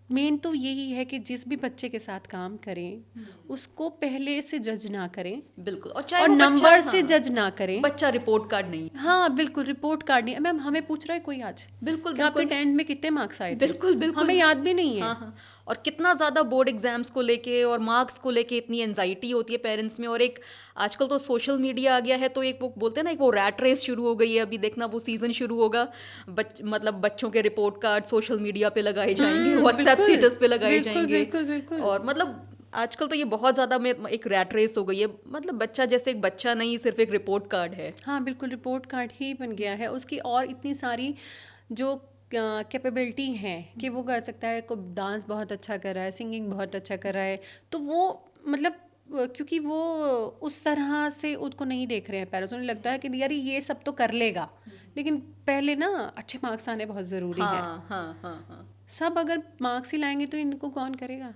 मेन तो यही है कि जिस भी बच्चे के साथ काम करें उसको पहले से जज ना करें,
बिल्कुल, और चाहे
और
वो बच्चा,
नंबर से
हाँ,
जज ना करें।
बच्चा रिपोर्ट कार्ड नहीं।
हाँ बिल्कुल, रिपोर्ट कार्ड नहीं। मैम हमें पूछ रहा है कोई आज
बिल्कुल
कि आपके
बिल्कुल
10th में कितने मार्क्स आए थे,
बिल्कुल बिल्कुल।
हमें याद भी नहीं है।
हाँ हाँ, और कितना ज़्यादा बोर्ड एग्जाम्स को लेके और मार्क्स को लेके इतनी एनजाइटी होती है पेरेंट्स में। और एक आजकल तो सोशल मीडिया आ गया है, तो एक वो बोलते हैं ना, एक वो रैट रेस शुरू हो गई है। अभी देखना वो सीज़न शुरू होगा, मतलब बच्चों के रिपोर्ट कार्ड सोशल मीडिया पे लगाए जाएंगे, व्हाट्सएप
बिल्कुल
स्टेटस पे लगाए
बिल्कुल
जाएंगे।
बिल्कुल बिल्कुल।
और मतलब आजकल तो ये बहुत ज़्यादा में एक रैट रेस हो गई है, मतलब बच्चा जैसे एक बच्चा नहीं, सिर्फ एक रिपोर्ट कार्ड है।
हाँ बिल्कुल, रिपोर्ट कार्ड ही बन गया है उसकी। और इतनी सारी जो कैपेबिलिटी है कि वो कर सकता है, को डांस बहुत अच्छा कर रहा है, सिंगिंग बहुत अच्छा कर रहा है, तो वो मतलब क्योंकि वो उस तरह से उसको नहीं देख रहे हैं पेरेंट्स, उन्हें लगता है कि यार ये सब तो कर लेगा, लेकिन पहले ना अच्छे मार्क्स आने बहुत ज़रूरी है।
हाँ हाँ हाँ हाँ।
सब अगर मार्क्स ही लाएंगे तो इनको कौन करेगा।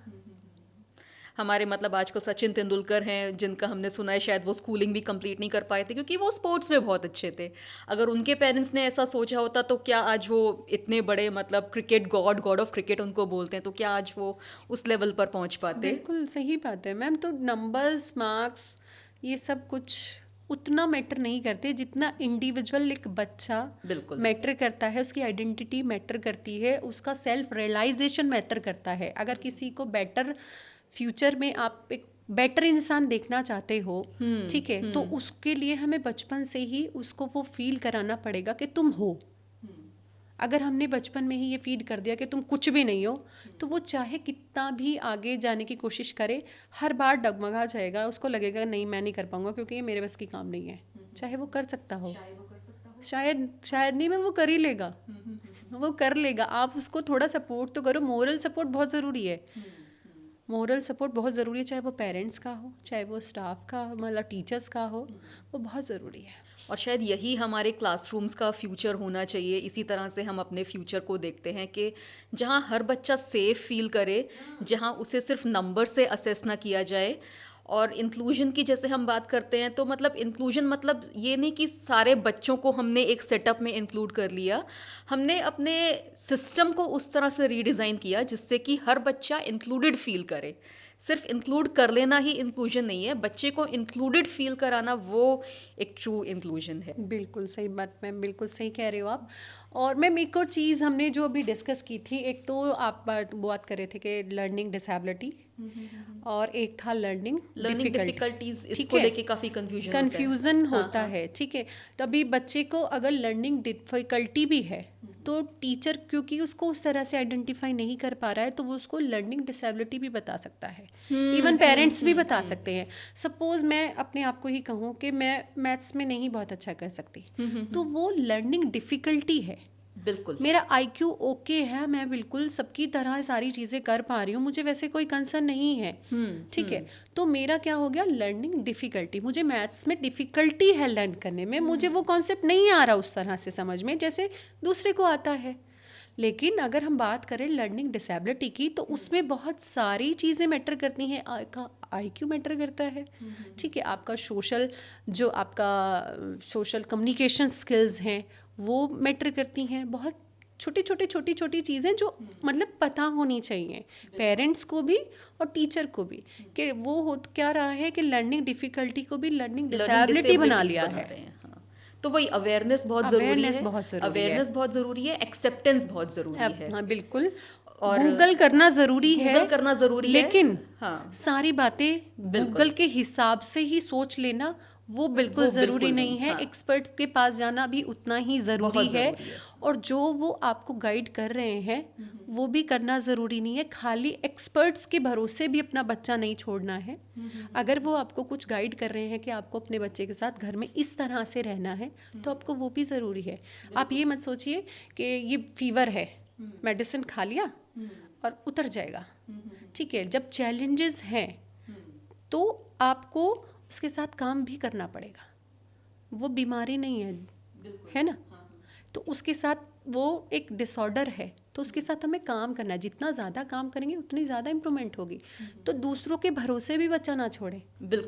हमारे मतलब आजकल सचिन तेंदुलकर हैं, जिनका हमने सुना है शायद वो स्कूलिंग भी कंप्लीट नहीं कर पाए थे क्योंकि वो स्पोर्ट्स में बहुत अच्छे थे। अगर उनके पेरेंट्स ने ऐसा सोचा होता तो क्या आज वो इतने बड़े, मतलब क्रिकेट गॉड ऑफ क्रिकेट उनको बोलते हैं, तो क्या आज वो उस लेवल पर पहुंच पाते।
बिल्कुल सही बात है मैम। तो नंबर्स, मार्क्स, ये सब कुछ उतना मैटर नहीं करते जितना इंडिविजुअल एक बच्चा
बिल्कुल
मैटर करता है, उसकी आइडेंटिटी मैटर करती है, उसका सेल्फ रियलाइजेशन मैटर करता है। अगर किसी को बेटर फ्यूचर में आप एक बेटर इंसान देखना चाहते हो, ठीक है, तो उसके लिए हमें बचपन से ही उसको वो फील कराना पड़ेगा कि तुम हो। अगर हमने बचपन में ही ये फीड कर दिया कि तुम कुछ भी नहीं हो, तो वो चाहे कितना भी आगे जाने की कोशिश करे, हर बार डगमगा जाएगा, उसको लगेगा नहीं मैं नहीं कर पाऊंगा क्योंकि ये मेरे बस की काम नहीं है। चाहे वो कर सकता हो, शायद नहीं, मैं वो कर ही लेगा, वो कर लेगा। आप उसको थोड़ा सपोर्ट तो करो, मोरल सपोर्ट बहुत ज़रूरी है। मोरल सपोर्ट बहुत ज़रूरी है, चाहे वो पेरेंट्स का हो, चाहे वो स्टाफ का, मतलब टीचर्स का हो, वो बहुत ज़रूरी है।
और शायद यही हमारे क्लासरूम्स का फ्यूचर होना चाहिए। इसी तरह से हम अपने फ्यूचर को देखते हैं कि जहाँ हर बच्चा सेफ फील करे, जहाँ उसे सिर्फ नंबर से असेस ना किया जाए। और इंक्लूजन की जैसे हम बात करते हैं, तो मतलब इंक्लूजन मतलब ये नहीं कि सारे बच्चों को हमने एक सेटअप में इंक्लूड कर लिया, हमने अपने सिस्टम को उस तरह से रीडिज़ाइन किया जिससे कि हर बच्चा इंक्लूडेड फील करे। सिर्फ इंक्लूड कर लेना ही इंक्लूजन नहीं है, बच्चे को इंक्लूडेड फील कराना वो एक ट्रू इंक्लूजन है।
बिल्कुल सही बात मैम, बिल्कुल सही कह रहे हो आप। और मैम एक और चीज़ हमने जो अभी डिस्कस की थी, एक तो आप बात कर रहे थे कि लर्निंग डिसेबिलिटी और एक था लर्निंग
डिफिकल्टीज, इसको लेके काफ़ी
कंफ्यूजन होता है। ठीक है, तभी बच्चे को अगर लर्निंग डिफिकल्टी भी है तो टीचर क्योंकि उसको उस तरह से आइडेंटिफाई नहीं कर पा रहा है तो वो उसको लर्निंग डिसेबिलिटी भी बता सकता है, इवन पेरेंट्स भी बता सकते हैं। सपोज मैं अपने आप को ही कहूँ कि मैं मैथ्स में नहीं बहुत अच्छा कर सकती, तो वो लर्निंग डिफिकल्टी है।
बिल्कुल,
मेरा IQ ओके है, मैं बिल्कुल सबकी तरह सारी चीज़ें कर पा रही हूँ, मुझे वैसे कोई कंसर्न नहीं है। ठीक है, तो मेरा क्या हो गया, लर्निंग डिफ़िकल्टी। मुझे मैथ्स में डिफ़िकल्टी है लर्न करने में, मुझे वो कॉन्सेप्ट नहीं आ रहा उस तरह से समझ में जैसे दूसरे को आता है। लेकिन अगर हम बात करें लर्निंग डिसेबिलिटी की तो उसमें बहुत सारी चीज़ें मैटर करती हैं। आपका IQ मैटर करता है, ठीक है, आपका सोशल कम्युनिकेशन स्किल्स हैं वो मैटर करती हैं। बहुत छोटी छोटी चीज़ें जो मतलब पता होनी चाहिए पेरेंट्स को भी और टीचर को भी, कि वो हो क्या रहा है कि लर्निंग डिफ़िकल्टी को भी लर्निंग डिसेबिलिटी बना लिया है।
हाँ। तो वही अवेयरनेस बहुत ज़रूरी है, अवेयरनेस बहुत ज़रूरी है, एक्सेप्टेंस बहुत ज़रूरी है।
हाँ बिल्कुल,
और
गूगल करना ज़रूरी है,
गूगल करना ज़रूरी है,
लेकिन
हाँ,
सारी बातें गूगल के हिसाब से ही सोच लेना वो बिल्कुल ज़रूरी नहीं है। एक्सपर्ट्स के पास जाना भी उतना ही ज़रूरी है, और जो वो आपको गाइड कर रहे हैं वो भी करना ज़रूरी नहीं है। खाली एक्सपर्ट्स के भरोसे भी अपना बच्चा नहीं छोड़ना है। अगर वो आपको कुछ गाइड कर रहे हैं कि आपको अपने बच्चे के साथ घर में इस तरह से रहना है तो आपको वो भी ज़रूरी है। आप ये मत सोचिए कि ये फीवर है, मेडिसिन खा लिया और उतर जाएगा। ठीक है, जब चैलेंजेस हैं तो आपको उसके साथ काम भी करना पड़ेगा। वो बीमारी नहीं है ना, तो उसके साथ वो एक डिसऑर्डर है, तो उसके साथ हमें काम करना है। जितना ज़्यादा काम करेंगे उतनी ज़्यादा इम्प्रूवमेंट होगी। तो दूसरों के भरोसे भी बच्चा ना छोड़े,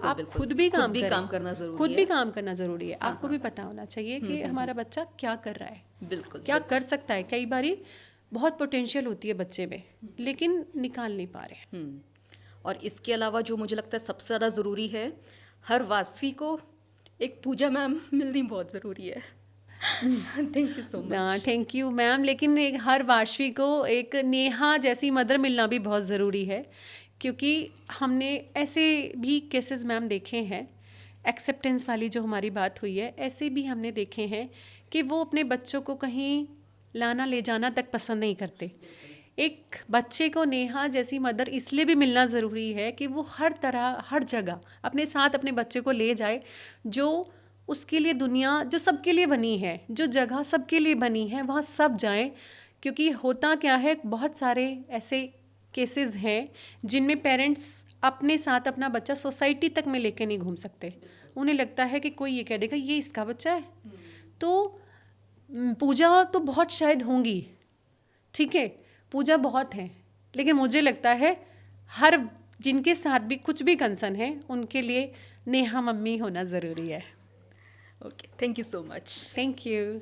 आप खुद भी काम करना ज़रूरी है। आपको भी पता होना चाहिए कि हमारा बच्चा क्या कर रहा है,
बिल्कुल
क्या कर सकता है। कई बारी बहुत पोटेंशियल होती है बच्चे में लेकिन निकाल नहीं पा रहे हैं।
और इसके अलावा जो मुझे लगता है सबसे ज़्यादा ज़रूरी है, हर वासवी को एक पूजा मैम मिलनी बहुत ज़रूरी है। Thank you so much.
Thank you ma'am, लेकिन हर वासवी को एक नेहा जैसी मदर मिलना भी बहुत ज़रूरी है, क्योंकि हमने ऐसे भी केसेस मैम देखे हैं, एक्सेप्टेंस वाली जो हमारी बात हुई है, ऐसे भी हमने देखे हैं कि वो अपने बच्चों को कहीं लाना ले जाना तक पसंद नहीं करते। एक बच्चे को नेहा जैसी मदर इसलिए भी मिलना ज़रूरी है कि वो हर तरह हर जगह अपने साथ अपने बच्चे को ले जाए, जो उसके लिए दुनिया जो सबके लिए बनी है, जो जगह सबके लिए बनी है वहाँ सब जाएं। क्योंकि होता क्या है, बहुत सारे ऐसे केसेस हैं जिनमें पेरेंट्स अपने साथ अपना बच्चा सोसाइटी तक में लेके नहीं घूम सकते। उन्हें लगता है कि कोई ये कह देगा ये इसका बच्चा है। तो पूजा तो बहुत शायद होंगी, ठीक है, पूजा बहुत है, लेकिन मुझे लगता है हर जिनके साथ भी कुछ भी कंसर्न है उनके लिए नेहा मम्मी होना ज़रूरी है।
Okay, thank you so much.
Thank you.